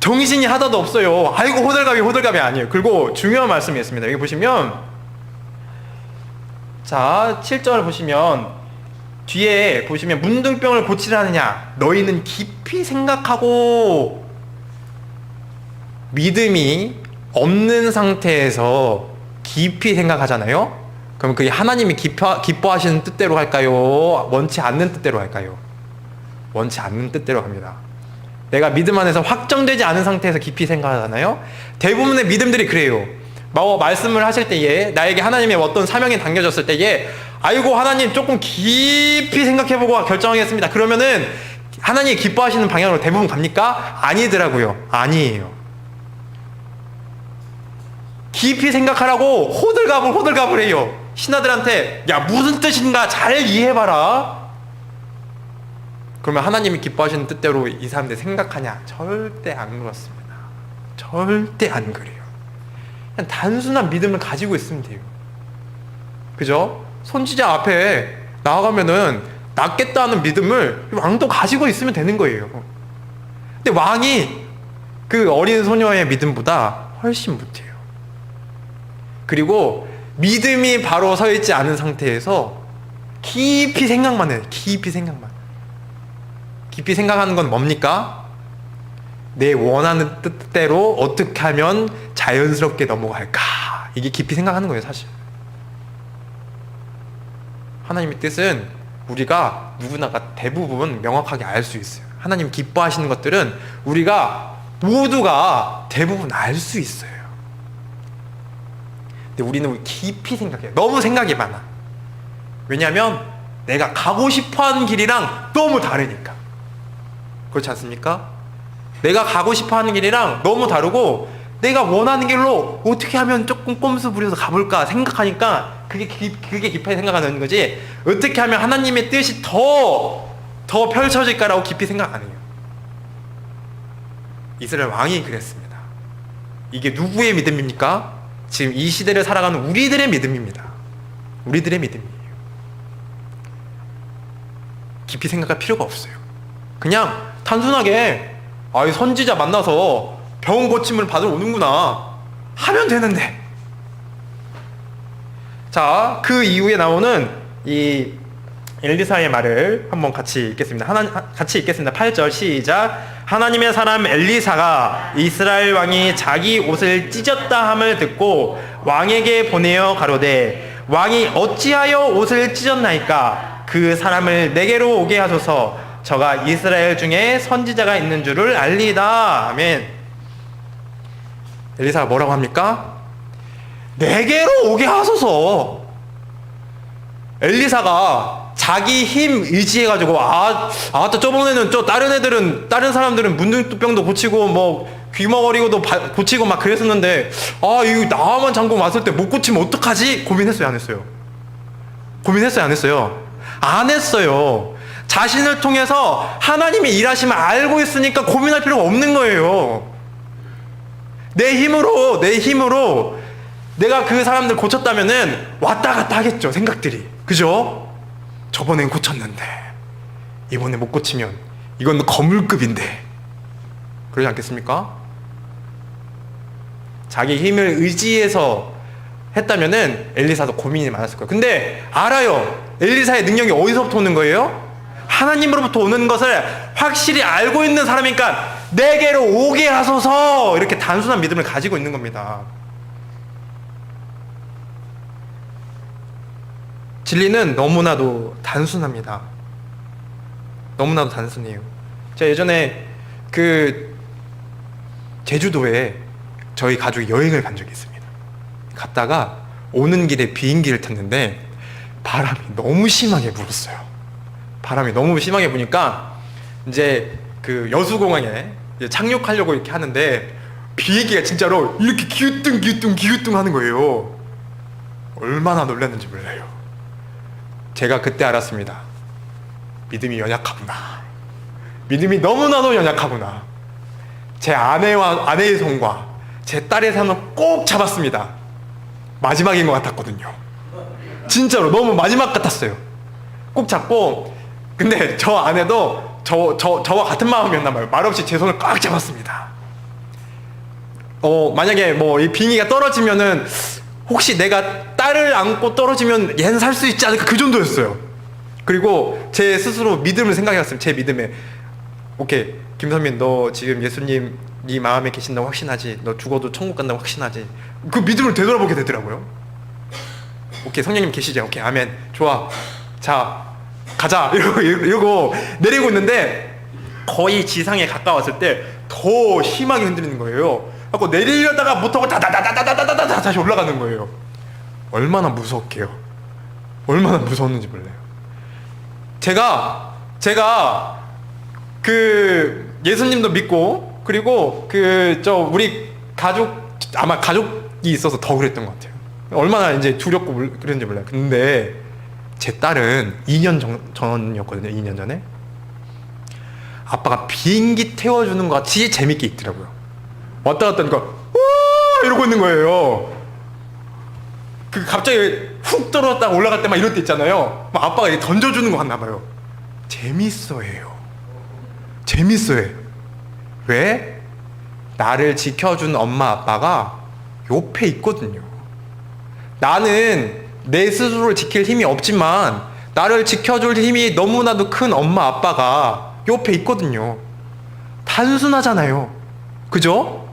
Speaker 1: 정신이 하나도 없어요. 아이고, 호들갑이 아니에요. 그리고 중요한 말씀이 있습니다. 여기 보시면, 자, 7절 보시면, 뒤에 보시면, 문둥병을 고치라느냐. 너희는 깊이 생각하고, 믿음이 없는 상태에서 깊이 생각하잖아요. 그럼 그게 하나님이 기뻐하시는 뜻대로 할까요? 원치 않는 뜻대로 할까요? 원치 않는 뜻대로 합니다. 내가 믿음 안에서 확정되지 않은 상태에서 깊이 생각하잖아요. 대부분의 믿음들이 그래요. 말씀을 하실 때에 나에게 하나님의 어떤 사명이 당겨졌을 때에 아이고 하나님 조금 깊이 생각해보고 결정하겠습니다. 그러면은 하나님이 기뻐하시는 방향으로 대부분 갑니까? 아니더라고요. 아니에요. 깊이 생각하라고 호들갑을 해요. 신하들한테 야 무슨 뜻인가 잘 이해해봐라. 그러면 하나님이 기뻐하시는 뜻대로 이 사람들이 생각하냐? 절대 안 그렇습니다. 절대 안 그래요. 그냥 단순한 믿음을 가지고 있으면 돼요. 그죠? 선지자 앞에 나아가면은 낫겠다는 믿음을 왕도 가지고 있으면 되는 거예요. 근데 왕이 그 어린 소녀의 믿음보다 훨씬 못해요. 그리고 믿음이 바로 서 있지 않은 상태에서 깊이 생각만 해요. 깊이 생각하는 건 뭡니까? 내 원하는 뜻대로 어떻게 하면 자연스럽게 넘어갈까? 이게 깊이 생각하는 거예요, 사실. 하나님의 뜻은 우리가 누구나가 대부분 명확하게 알 수 있어요. 하나님 기뻐하시는 것들은 우리가 모두가 대부분 알 수 있어요. 근데 우리는 깊이 생각해요. 너무 생각이 많아. 왜냐하면 내가 가고 싶어하는 길이랑 너무 다르니까. 그렇지 않습니까? 내가 가고 싶어하는 길이랑 너무 다르고 내가 원하는 길로 어떻게 하면 조금 꼼수 부려서 가볼까 생각하니까 그게 깊이 생각하는 거지, 어떻게 하면 하나님의 뜻이 더 펼쳐질까라고 깊이 생각 안 해요. 이스라엘 왕이 그랬습니다. 이게 누구의 믿음입니까? 지금 이 시대를 살아가는 우리들의 믿음입니다. 우리들의 믿음이에요. 깊이 생각할 필요가 없어요. 그냥 단순하게 선지자 만나서 병 고침을 받으러 오는구나 하면 되는데. 자, 그 이후에 나오는 이 엘리사의 말을 한번 같이 읽겠습니다. 같이 읽겠습니다. 8절 시작. 하나님의 사람 엘리사가 이스라엘 왕이 자기 옷을 찢었다 함을 듣고 왕에게 보내어 가로되 왕이 어찌하여 옷을 찢었나이까? 그 사람을 내게로 오게 하소서. 저가 이스라엘 중에 선지자가 있는 줄을 알리이다. 아멘. 엘리사가 뭐라고 합니까? 내게로 오게 하소서. 엘리사가 자기 힘 의지해가지고 또 저번에는 다른 사람들은 문둥병도 고치고 뭐 귀머거리고도 고치고 막 그랬었는데 이거 나만 장군 왔을 때 못 고치면 어떡하지? 고민했어요, 안 했어요? 고민했어요, 안 했어요? 안 했어요. 자신을 통해서 하나님이 일하심을 알고 있으니까 고민할 필요가 없는 거예요. 내 힘으로 내가 그 사람들 고쳤다면은 왔다 갔다 하겠죠, 생각들이. 그죠? 저번엔 고쳤는데 이번에 못 고치면 이건 거물급인데, 그러지 않겠습니까? 자기 힘을 의지해서 했다면은 엘리사도 고민이 많았을 거예요. 근데 알아요. 엘리사의 능력이 어디서부터 오는 거예요? 하나님으로부터 오는 것을 확실히 알고 있는 사람이니까 내게로 오게 하소서, 이렇게 단순한 믿음을 가지고 있는 겁니다. 진리는 너무나도 단순합니다. 너무나도 단순해요. 제가 예전에 제주도에 저희 가족이 여행을 간 적이 있습니다. 갔다가 오는 길에 비행기를 탔는데 바람이 너무 심하게 불었어요. 바람이 너무 심하게 부니까 이제 그 여수공항에 이제 착륙하려고 이렇게 하는데 비행기가 진짜로 이렇게 기우뚱 하는 거예요. 얼마나 놀랐는지 몰라요. 제가 그때 알았습니다. 믿음이 연약하구나. 믿음이 너무나도 연약하구나. 제 아내의 손과 제 딸의 손을 꼭 잡았습니다. 마지막인 것 같았거든요. 진짜로 너무 마지막 같았어요. 꼭 잡고, 근데 저 아내도 저와 같은 마음이었나 봐요. 말없이 제 손을 꽉 잡았습니다. 만약에 뭐 이 비행기가 떨어지면은 혹시 내가 딸을 안고 떨어지면 얘는 살 수 있지 않을까, 그 정도였어요. 그리고 제 스스로 믿음을 생각해봤어요. 제 믿음에, 오케이, 김선민, 너 지금 예수님 네 마음에 계신다고 확신하지? 너 죽어도 천국 간다고 확신하지? 그 믿음을 되돌아보게 되더라고요. 오케이, 성령님 계시죠? 오케이, 아멘, 좋아, 자 가자, 이러고 내리고 있는데 거의 지상에 가까웠을 때 더 심하게 흔들리는 거예요. 하고 내리려다가 못하고 다다다다다다다다 다시 올라가는 거예요. 얼마나 무섭게요. 얼마나 무서웠는지 몰라요. 제가 그 예수님도 믿고, 그리고 우리 아마 가족이 있어서 더 그랬던 것 같아요. 얼마나 이제 두렵고 그랬는지 몰라요. 근데 제 딸은 2년 전이었거든요. 2년 전에 아빠가 비행기 태워주는 것 같이 재밌게 있더라고요. 왔다 갔다 하니까 이러고 있는 거예요. 갑자기 훅 떨어졌다가 올라갈 때 막 이럴 때 있잖아요. 막 아빠가 이렇게 던져주는 것 같나 봐요. 재밌어해요. 왜? 나를 지켜준 엄마 아빠가 옆에 있거든요. 나는 내 스스로를 지킬 힘이 없지만 나를 지켜줄 힘이 너무나도 큰 엄마 아빠가 옆에 있거든요. 단순하잖아요. 그죠?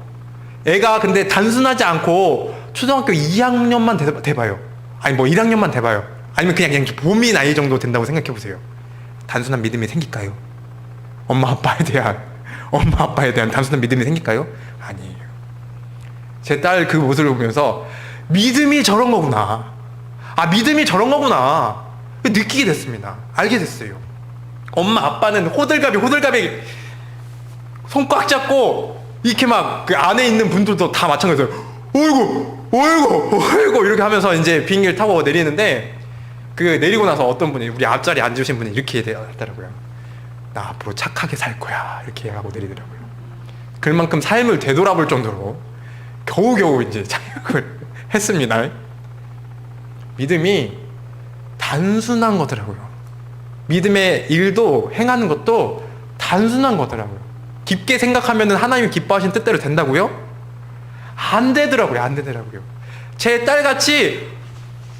Speaker 1: 애가 근데 단순하지 않고 초등학교 2학년만 돼봐요. 아니 뭐 1학년만 돼봐요. 아니면 그냥 봄이 나이 정도 된다고 생각해보세요. 단순한 믿음이 생길까요? 엄마 아빠에 대한 단순한 믿음이 생길까요? 아니에요. 제 딸 그 모습을 보면서 믿음이 저런 거구나. 믿음이 저런 거구나. 느끼게 됐습니다. 알게 됐어요. 엄마 아빠는 호들갑이 손 꽉 잡고 이렇게 막 그 안에 있는 분들도 다 마찬가지예요. 어이구 이렇게 하면서 이제 비행기를 타고 내리는데, 그 내리고 나서 어떤 분이, 우리 앞자리에 앉으신 분이 이렇게 하더라고요. 나 앞으로 착하게 살 거야, 이렇게 하고 내리더라고요. 그만큼 삶을 되돌아볼 정도로 겨우겨우 이제 자격을 했습니다. 믿음이 단순한 거더라고요. 믿음의 일도 행하는 것도 단순한 거더라고요. 깊게 생각하면 하나님이 기뻐하신 뜻대로 된다고요? 안 되더라고요. 제 딸같이,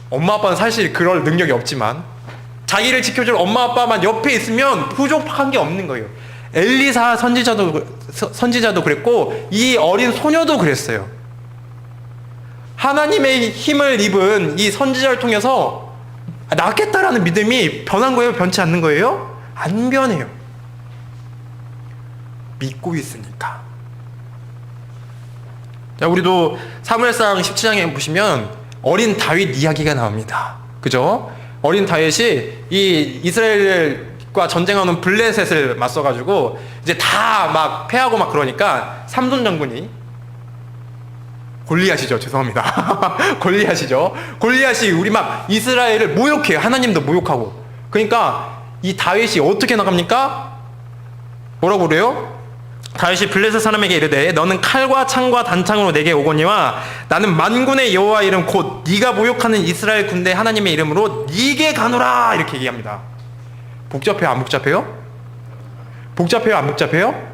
Speaker 1: 엄마 아빠는 사실 그럴 능력이 없지만 자기를 지켜줄 엄마 아빠만 옆에 있으면 부족한 게 없는 거예요. 엘리사 선지자도 그랬고, 이 어린 소녀도 그랬어요. 하나님의 힘을 입은 이 선지자를 통해서 낫겠다라는 믿음이 변한 거예요? 변치 않는 거예요? 안 변해요. 믿고 있으니까. 자, 우리도 사무엘상 17장에 보시면 어린 다윗 이야기가 나옵니다. 그죠? 어린 다윗이 이 이스라엘과 전쟁하는 블레셋을 맞서가지고 이제 다 막 패하고 막 그러니까 삼손 장군이, 골리앗이죠. 죄송합니다. 골리앗이 우리 막 이스라엘을 모욕해요. 하나님도 모욕하고. 그러니까 이 다윗이 어떻게 나갑니까? 뭐라고 그래요? 다윗이 블레셋 사람에게 이르되 너는 칼과 창과 단창으로 내게 오거니와 나는 만군의 여호와 이름 곧 네가 모욕하는 이스라엘 군대 하나님의 이름으로 네게 가노라, 이렇게 얘기합니다. 복잡해요? 안 복잡해요? 복잡해요? 안 복잡해요?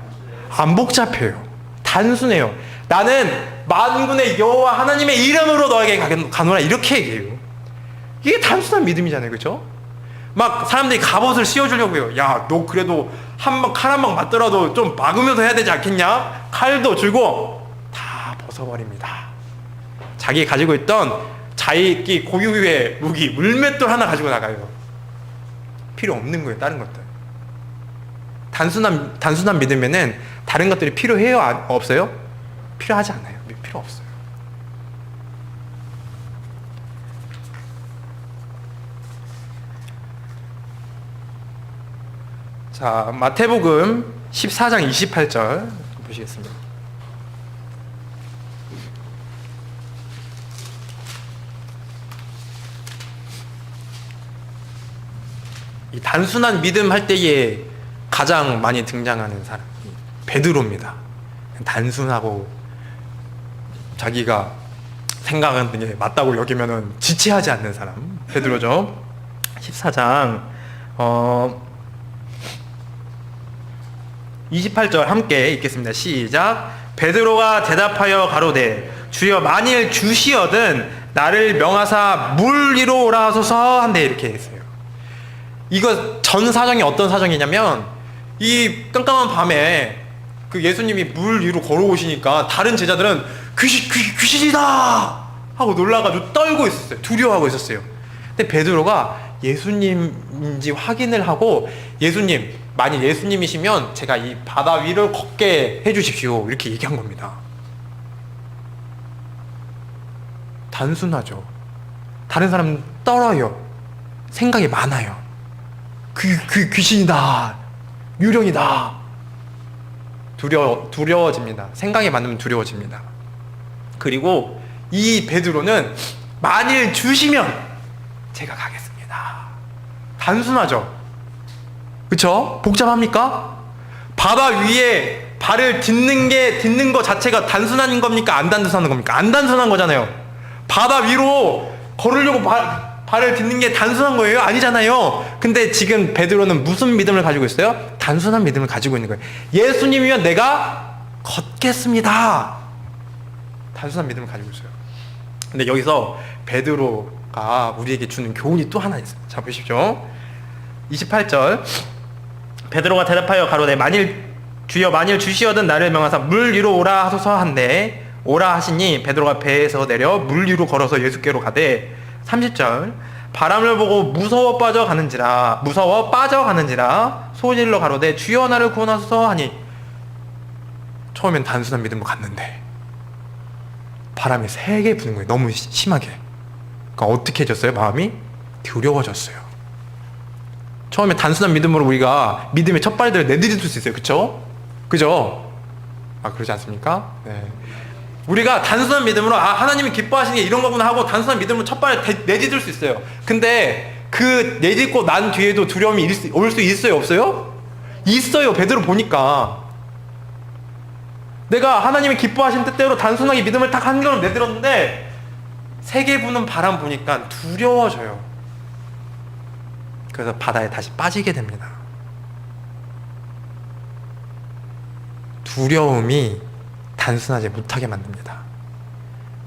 Speaker 1: 안 복잡해요. 단순해요. 나는 만군의 여호와 하나님의 이름으로 너에게 가노라, 이렇게 얘기해요. 이게 단순한 믿음이잖아요. 그렇죠? 막 사람들이 갑옷을 씌워주려고요. 야, 너 그래도 칼 한 방 맞더라도 좀 막으면서 해야 되지 않겠냐? 칼도 주고 다 벗어버립니다. 자기 가지고 있던 자기 고유의 무기 물맷돌 하나 가지고 나가요. 필요 없는 거예요. 다른 것들. 단순한 믿음에는 다른 것들이 필요해요? 없어요? 필요하지 않아요. 필요 없어요. 자, 마태복음 14장 28절 보시겠습니다. 이 단순한 믿음 할 때에 가장 많이 등장하는 사람이 베드로입니다. 단순하고 자기가 생각하는 게 맞다고 여기면은 지체하지 않는 사람, 베드로죠. 14장 28절 함께 읽겠습니다. 시작. 베드로가 대답하여 가로되 주여 만일 주시어든 나를 명하사 물 위로 오라 하소서 한데, 이렇게 했어요. 이거 전 사정이 어떤 사정이냐면, 이 깜깜한 밤에 그 예수님이 물 위로 걸어오시니까 다른 제자들은 귀신이다 하고 놀라가지고 떨고 있었어요. 두려워하고 있었어요. 근데 베드로가 예수님인지 확인을 하고, 예수님, 만일 예수님이시면 제가 이 바다 위를 걷게 해주십시오, 이렇게 얘기한 겁니다. 단순하죠. 다른 사람은 떨어요. 생각이 많아요. 귀신이다, 유령이다. 두려워집니다. 생각이 많으면 두려워집니다. 그리고 이 베드로는 만일 주시면 제가 가겠습니다. 단순하죠. 그쵸? 복잡합니까? 바다 위에 발을 딛는 것 자체가 단순한 겁니까? 안 단순한 겁니까? 안 단순한 거잖아요. 바다 위로 걸으려고 발을 딛는 게 단순한 거예요? 아니잖아요. 근데 지금 베드로는 무슨 믿음을 가지고 있어요? 단순한 믿음을 가지고 있는 거예요. 예수님이면 내가 걷겠습니다. 단순한 믿음을 가지고 있어요. 근데 여기서 베드로가 우리에게 주는 교훈이 또 하나 있어요. 자, 보십시오. 28절. 베드로가 대답하여 가로되 주여 만일 주시어든 나를 명하사 물 위로 오라 하소서 한데, 오라 하시니 베드로가 배에서 내려 물 위로 걸어서 예수께로 가되, 30절. 바람을 보고 무서워 빠져가는지라 소질러 가로되 주여 나를 구원하소서 하니, 처음엔 단순한 믿음으로 갔는데 바람이 세게 부는 거예요. 너무 심하게. 그러니까 어떻게 해졌어요? 마음이 두려워졌어요. 처음에 단순한 믿음으로 우리가 믿음의 첫 발들을 내디딜 수 있어요. 그쵸? 그죠? 아, 그러지 않습니까? 네. 우리가 단순한 믿음으로 하나님이 기뻐하시는 게 이런 거구나 하고 단순한 믿음으로 첫 발을 내디딜 수 있어요. 근데 그 내딛고 난 뒤에도 두려움이 올 수 있어요? 없어요? 있어요. 베드로 보니까 내가 하나님이 기뻐하신 뜻대로 단순하게 믿음을 딱 한 걸음 내들었는데 세게 부는 바람 보니까 두려워져요. 그래서 바다에 다시 빠지게 됩니다. 두려움이 단순하지 못하게 만듭니다.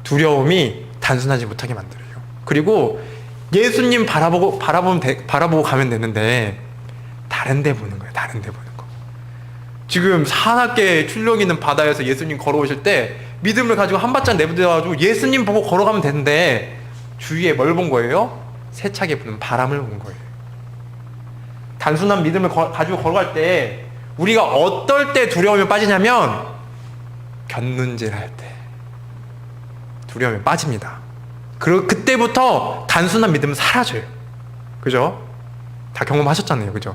Speaker 1: 두려움이 단순하지 못하게 만들어요. 그리고 예수님 바라보고 가면 되는데 다른 데 보는 거예요. 다른 데 보는 거. 지금 사납게 출력 있는 바다에서 예수님 걸어오실 때 믿음을 가지고 한 발짝 내부대가지고 예수님 보고 걸어가면 되는데 주위에 뭘 본 거예요? 세차게 부는 바람을 본 거예요. 단순한 믿음을 가지고 걸어갈 때 우리가 어떨 때 두려움에 빠지냐면 견눈질 할 때 두려움에 빠집니다. 그리고 그때부터 단순한 믿음은 사라져요. 그죠? 다 경험하셨잖아요. 그죠?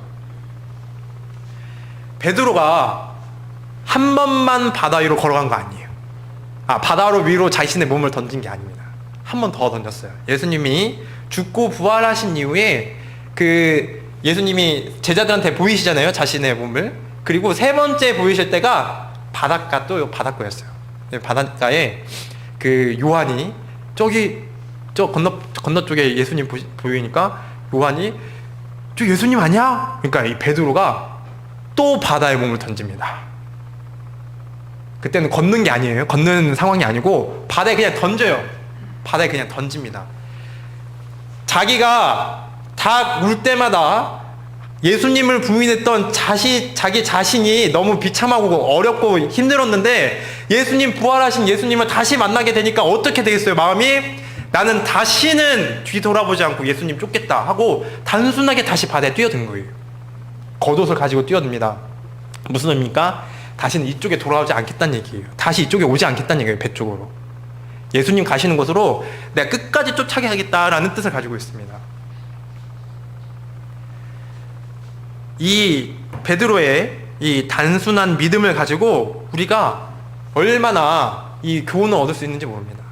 Speaker 1: 베드로가 한 번만 바다 위로 걸어간 거 아니에요. 바다 위로 자신의 몸을 던진 게 아닙니다. 한 번 더 던졌어요. 예수님이 죽고 부활하신 이후에 예수님이 제자들한테 보이시잖아요. 자신의 몸을. 그리고 세 번째 보이실 때가 바닷가였어요. 바닷가에 요한이 저 건너쪽에 예수님 보이니까 요한이 저 예수님 아니야? 그러니까 이 베드로가 또 바다에 몸을 던집니다. 그때는 걷는 게 아니에요. 걷는 상황이 아니고 바다에 그냥 던져요. 바다에 그냥 던집니다. 자기가 다 울 때마다 예수님을 부인했던 자기 자신이 너무 비참하고 어렵고 힘들었는데 예수님 부활하신 예수님을 다시 만나게 되니까 어떻게 되겠어요? 마음이 나는 다시는 뒤돌아보지 않고 예수님 쫓겠다 하고 단순하게 다시 바다에 뛰어든 거예요. 겉옷을 가지고 뛰어듭니다. 무슨 의미입니까? 다시는 이쪽에 돌아오지 않겠다는 얘기예요. 다시 이쪽에 오지 않겠다는 얘기예요. 배 쪽으로. 예수님 가시는 곳으로 내가 끝까지 쫓아게 하겠다라는 뜻을 가지고 있습니다. 이 베드로의 이 단순한 믿음을 가지고 우리가 얼마나 이 교훈을 얻을 수 있는지 모릅니다.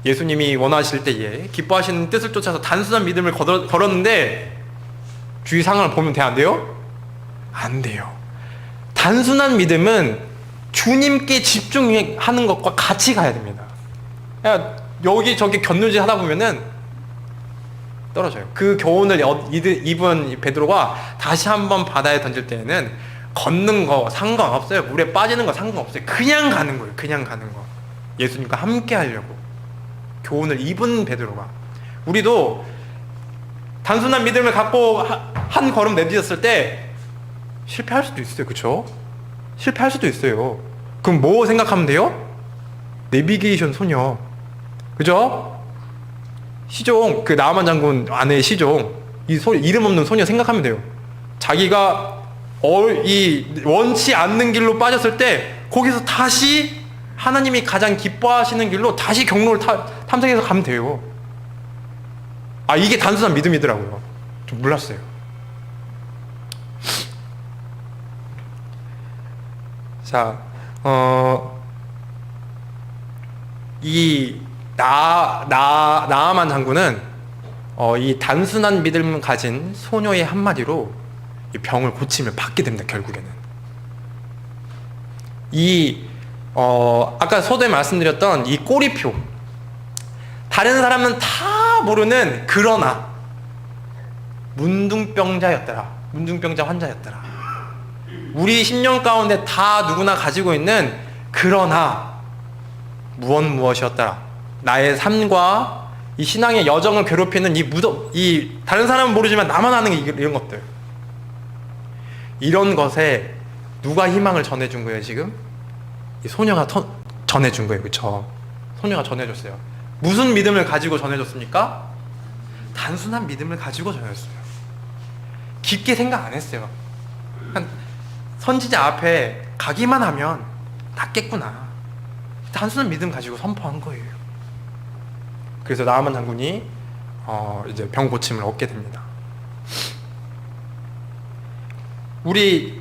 Speaker 1: 예수님이 원하실 때에 기뻐하시는 뜻을 쫓아서 단순한 믿음을 걸었는데 주위 상황을 보면 안 돼요? 안 돼요. 단순한 믿음은 주님께 집중하는 것과 같이 가야 됩니다. 여기저기 견눈질 하다 보면은 떨어져요. 그 교훈을 입은 베드로가 다시 한번 바다에 던질 때에는 걷는 거 상관없어요. 물에 빠지는 거 상관없어요. 그냥 가는 거예요. 그냥 가는 거. 예수님과 함께 하려고 교훈을 입은 베드로가. 우리도 단순한 믿음을 갖고 한 걸음 내딛었을 때 실패할 수도 있어요. 그쵸? 실패할 수도 있어요. 그럼 뭐 생각하면 돼요? 내비게이션 소녀. 그죠? 시종, 나아만 장군 아내의 시종, 이름 없는 소녀 생각하면 돼요. 자기가 원치 않는 길로 빠졌을 때 거기서 다시 하나님이 가장 기뻐하시는 길로 다시 경로를 탐색해서 가면 돼요. 이게 단순한 믿음이더라고요. 좀 몰랐어요. 자, 나아만 장군은 이 단순한 믿음을 가진 소녀의 한마디로 이 병을 고침을 받게 됩니다. 결국에는 아까 서두에 말씀드렸던 이 꼬리표, 다른 사람은 다 모르는 그러나 문둥병자 환자였더라. 우리 심령 가운데 다 누구나 가지고 있는 그러나 무엇이었더라. 나의 삶과 이 신앙의 여정을 괴롭히는 이 다른 사람은 모르지만 나만 아는 이런 것들. 이런 것에 누가 희망을 전해준 거예요, 지금? 이 소녀가 전해준 거예요, 그쵸? 소녀가 전해줬어요. 무슨 믿음을 가지고 전해줬습니까? 단순한 믿음을 가지고 전해줬어요. 깊게 생각 안 했어요. 선지자 앞에 가기만 하면 낫겠구나. 단순한 믿음 가지고 선포한 거예요. 그래서 나아만 장군이 이제 병 고침을 얻게 됩니다. 우리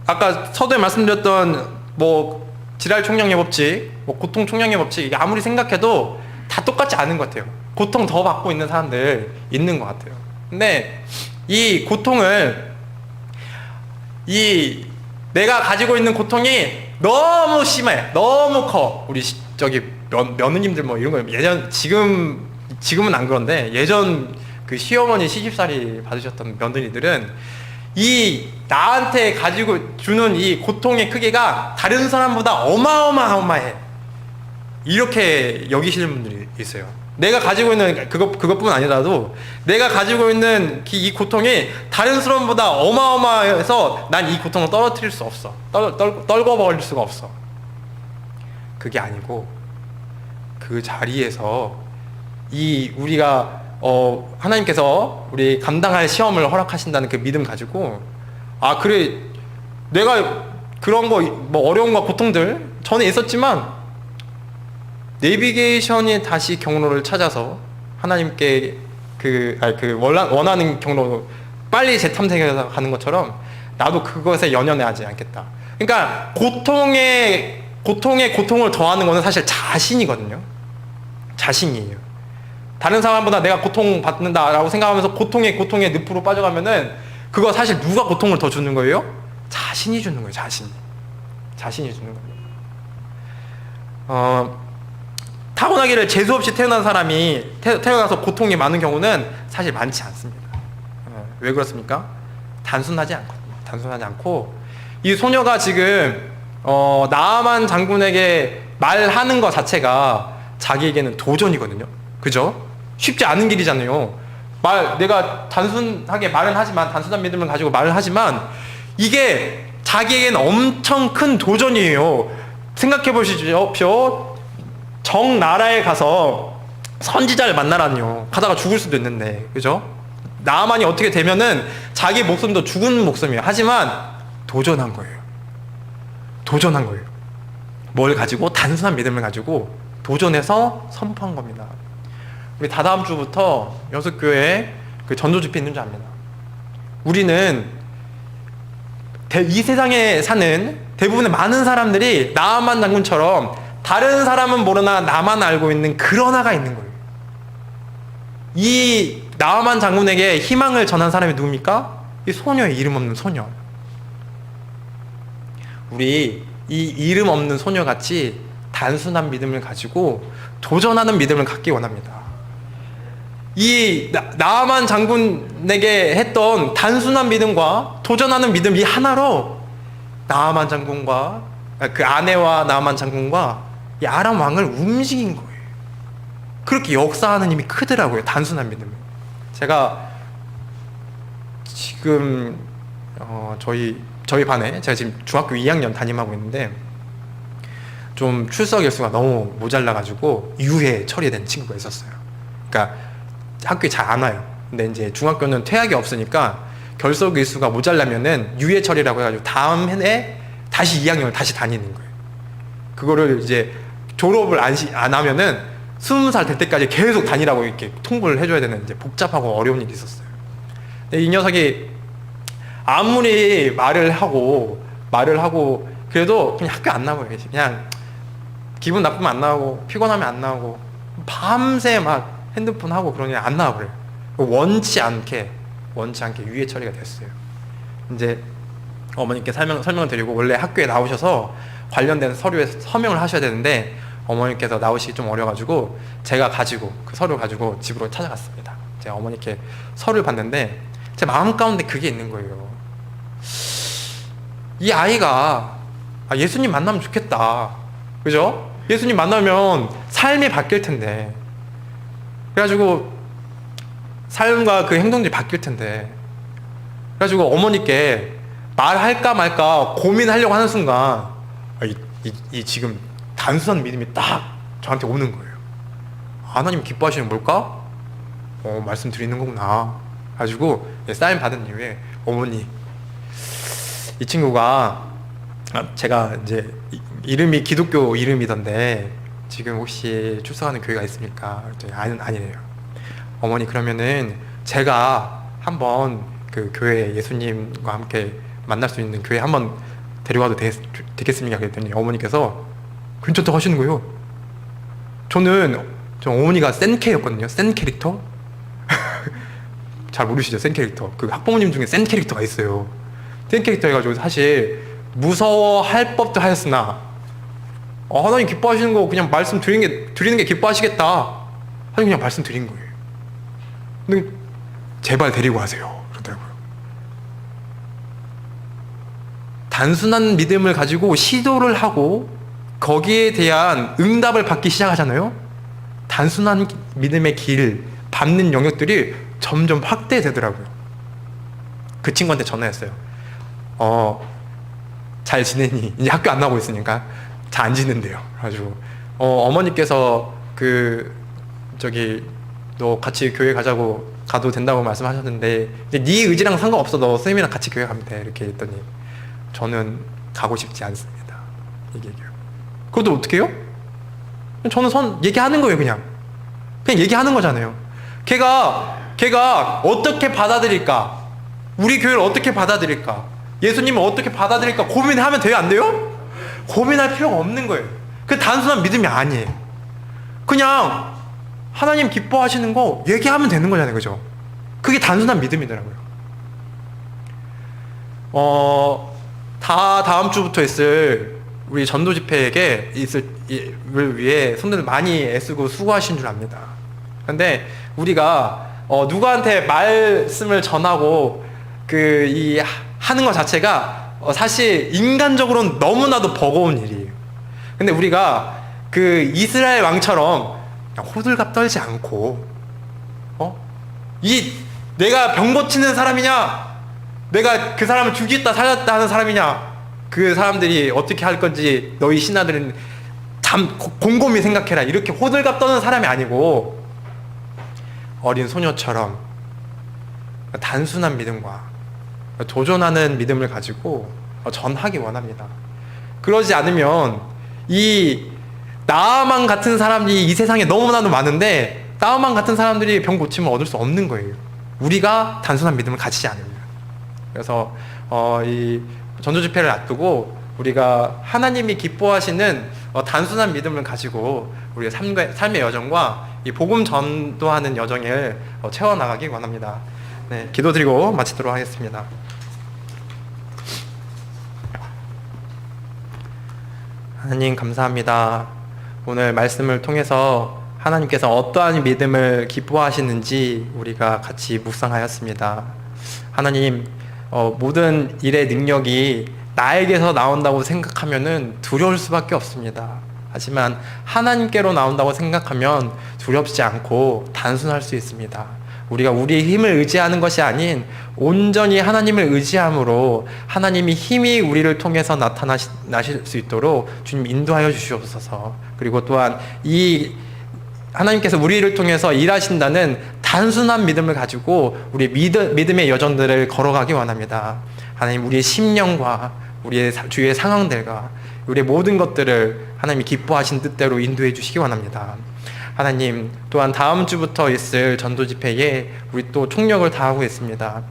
Speaker 1: 아까 서두에 말씀드렸던 뭐 질환 총량의 법칙, 뭐 고통 총량의 법칙, 이게 아무리 생각해도 다 똑같지 않은 것 같아요. 고통 더 받고 있는 사람들 있는 것 같아요. 근데 이 고통을, 이 내가 가지고 있는 고통이 너무 심해, 너무 커. 우리 저기 며느님들 뭐 이런 거 예전, 지금은 안 그런데 예전 그 시어머니 시집살이 받으셨던 며느리들은 이 나한테 가지고 주는 이 고통의 크기가 다른 사람보다 어마어마해, 이렇게 여기시는 분들이 있어요. 내가 가지고 있는 그것뿐 아니라도 내가 가지고 있는 이 고통이 다른 사람보다 어마어마해서 난 이 고통을 떨어뜨릴 수 없어, 떨궈버릴 수가 없어. 그게 아니고 그 자리에서 이 우리가 하나님께서 우리 감당할 시험을 허락하신다는 그 믿음 가지고, 아 그래, 내가 그런 거 뭐 어려운 거 고통들 전에 있었지만 내비게이션이 다시 경로를 찾아서 하나님께 원하는 경로로 빨리 재탐색해서 가는 것처럼 나도 그것에 연연하지 않겠다. 그러니까 고통에 고통을 더하는 것은 사실 자신이거든요. 자신이에요. 다른 사람보다 내가 고통받는다라고 생각하면서 고통에 늪으로 빠져가면은 그거 사실 누가 고통을 더 주는 거예요? 자신이 주는 거예요. 자신이 주는 거예요. 타고나기를 재수없이 태어난 사람이 태어나서 고통이 많은 경우는 사실 많지 않습니다. 왜 그렇습니까? 단순하지 않고 이 소녀가 지금 나아만 장군에게 말하는 것 자체가 자기에게는 도전이거든요. 그죠? 쉽지 않은 길이잖아요. 내가 단순하게 말은 하지만, 단순한 믿음을 가지고 말을 하지만 이게 자기에게는 엄청 큰 도전이에요. 생각해 보시죠. 정나라에 가서 선지자를 만나라니요. 가다가 죽을 수도 있는데, 그죠? 나아만이 어떻게 되면은 자기 목숨도 죽은 목숨이에요. 하지만 도전한 거예요. 뭘 가지고? 단순한 믿음을 가지고 도전해서 선포한 겁니다. 우리 다다음 주부터 여섯교회에 그 전도 집회 있는 줄 압니다. 우리는 이 세상에 사는 대부분의 많은 사람들이 나아만 장군처럼 다른 사람은 모르나 나만 알고 있는 그런 하가 있는 거예요. 이 나아만 장군에게 희망을 전한 사람이 누굽니까? 이 소녀예요. 이름 없는 소녀. 우리 이 이름 없는 소녀같이 단순한 믿음을 가지고 도전하는 믿음을 갖기 원합니다. 이 나아만 장군에게 했던 단순한 믿음과 도전하는 믿음, 이 하나로 나아만 장군과 그 아내와 나아만 장군과 이 아람 왕을 움직인 거예요. 그렇게 역사하는 힘이 크더라고요. 단순한 믿음을. 제가 지금 저희 반에, 제가 지금 중학교 2학년 담임하고 있는데 좀 출석 일수가 너무 모자라가지고 유예 처리된 친구가 있었어요. 그러니까 학교에 잘 안 와요. 근데 이제 중학교는 퇴학이 없으니까 결석 일수가 모자라면은 유예 처리라고 해가지고 다음 해에 다시 2학년을 다시 다니는 거예요. 그거를 이제 졸업을 안 하면은 20살 될 때까지 계속 다니라고 이렇게 통보를 해줘야 되는 이제 복잡하고 어려운 일이 있었어요. 근데 이 녀석이 아무리 말을 하고 그래도 그냥 학교 안 나와요. 그냥 기분 나쁘면 안 나오고 피곤하면 안 나오고 밤새 막 핸드폰 하고 그러니 안 나와버려요. 원치 않게 유예 처리가 됐어요. 이제 어머니께 설명을 드리고, 원래 학교에 나오셔서 관련된 서류에 서명을 하셔야 되는데 어머니께서 나오시기 좀 어려가지고 제가 그 서류 가지고 집으로 찾아갔습니다. 제가 어머니께 서류를 봤는데 제 마음 가운데 그게 있는 거예요. 이 아이가 예수님 만나면 좋겠다. 그죠? 예수님 만나면 삶이 바뀔 텐데, 그래가지고 삶과 그 행동들이 바뀔 텐데, 그래가지고 어머니께 말할까 말까 고민하려고 하는 순간 이 지금 단순한 믿음이 딱 저한테 오는 거예요. 하나님 기뻐하시는 뭘까? 말씀드리는 거구나. 가지고 사인 받은 이후에, 어머니, 이 친구가 제가 이제 이름이 기독교 이름이던데 지금 혹시 출석하는 교회가 있습니까? 아니래요. 어머니, 그러면은 제가 한번 그 교회 예수님과 함께 만날 수 있는 교회 한번 데려가도 되겠습니까? 그랬더니 어머니께서 괜찮다고 하시는 거예요. 저 어머니가 센 캐였거든요. 센 캐릭터? 잘 모르시죠? 센 캐릭터. 그 학부모님 중에 센 캐릭터가 있어요. 센 캐릭터 해가지고 사실 무서워할 법도 하였으나 하나님 기뻐하시는 거 그냥 말씀 드리는 게 기뻐하시겠다. 하나님 그냥 말씀 드린 거예요. 근데 제발 데리고 하세요. 그러더라고요. 단순한 믿음을 가지고 시도를 하고 거기에 대한 응답을 받기 시작하잖아요. 단순한 믿음의 길 밟는 영역들이 점점 확대되더라고요. 그 친구한테 전화했어요. 잘 지내니? 이제 학교 안 나오고 있으니까 잘 안 지낸대요. 그래가지고 어머니께서 너 같이 교회 가도 된다고 말씀하셨는데 이제 네 의지랑 상관없어. 너 선생님이랑 같이 교회 가면 돼. 이렇게 했더니 저는 가고 싶지 않습니다. 이게 얘기해요. 그것도 어떻게 해요? 저는 얘기하는 거예요. 그냥 얘기하는 거잖아요. 걔가 어떻게 받아들일까? 우리 교회를 어떻게 받아들일까? 예수님을 어떻게 받아들일까? 고민하면 돼요? 안 돼요? 고민할 필요가 없는 거예요. 그 단순한 믿음이 아니에요. 그냥 하나님 기뻐하시는 거 얘기하면 되는 거잖아요. 그죠? 그게 단순한 믿음이더라고요. 다음 주부터 있을 우리 전도 집회에게 을 위해 성도들 많이 애쓰고 수고하신 줄 압니다. 근데 우리가 누구한테 말씀을 전하고 하는 것 자체가 사실 인간적으로는 너무나도 버거운 일이에요. 근데 우리가 이스라엘 왕처럼 그냥 호들갑 떨지 않고 내가 병 고치는 사람이냐, 내가 그 사람을 죽였다 살렸다 하는 사람이냐, 그 사람들이 어떻게 할 건지 너희 신하들은 곰곰이 생각해라, 이렇게 호들갑 떠는 사람이 아니고 어린 소녀처럼 단순한 믿음과 도전하는 믿음을 가지고 전하기 원합니다. 그러지 않으면 이 나아만 같은 사람이 이 세상에 너무나도 많은데 나아만 같은 사람들이 병 고침을 얻을 수 없는 거예요. 우리가 단순한 믿음을 가지지 않으면. 그래서 이 전도 집회를 앞두고 우리가 하나님이 기뻐하시는 단순한 믿음을 가지고 우리의 삶의 여정과 이 복음 전도하는 여정을 채워나가기 원합니다. 네, 기도드리고 마치도록 하겠습니다. 하나님 감사합니다. 오늘 말씀을 통해서 하나님께서 어떠한 믿음을 기뻐하시는지 우리가 같이 묵상하였습니다. 하나님, 모든 일의 능력이 나에게서 나온다고 생각하면은 두려울 수밖에 없습니다. 하지만 하나님께로 나온다고 생각하면 두렵지 않고 단순할 수 있습니다. 우리가 우리의 힘을 의지하는 것이 아닌 온전히 하나님을 의지함으로 하나님이 힘이 우리를 통해서 나타나실 수 있도록 주님 인도하여 주시옵소서. 그리고 또한 이 하나님께서 우리를 통해서 일하신다는 단순한 믿음을 가지고 우리 믿음의 여정들을 걸어가기 원합니다. 하나님, 우리의 심령과 우리의 주위의 상황들과 우리의 모든 것들을 하나님이 기뻐하신 뜻대로 인도해 주시기 원합니다. 하나님, 또한 다음 주부터 있을 전도 집회에 우리 또 총력을 다하고 있습니다.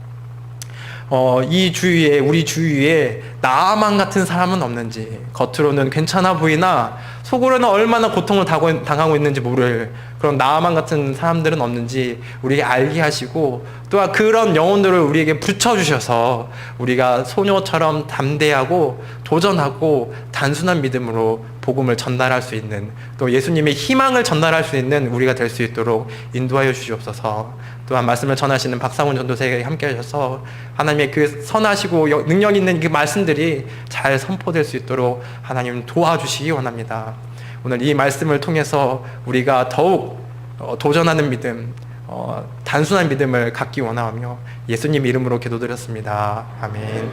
Speaker 1: 우리 주위에 나만 같은 사람은 없는지, 겉으로는 괜찮아 보이나 속으로는 얼마나 고통을 당하고 있는지 모를 그런 나만 같은 사람들은 없는지 우리에게 알게 하시고, 또한 그런 영혼들을 우리에게 붙여주셔서 우리가 소녀처럼 담대하고 도전하고 단순한 믿음으로 복음을 전달할 수 있는, 또 예수님의 희망을 전달할 수 있는 우리가 될 수 있도록 인도하여 주시옵소서. 또한 말씀을 전하시는 박상훈 전도사에게 함께 하셔서 하나님의 그 선하시고 능력 있는 그 말씀들이 잘 선포될 수 있도록 하나님 도와주시기 원합니다. 오늘 이 말씀을 통해서 우리가 더욱 도전하는 믿음, 단순한 믿음을 갖기 원하며 예수님 이름으로 기도드렸습니다. 아멘.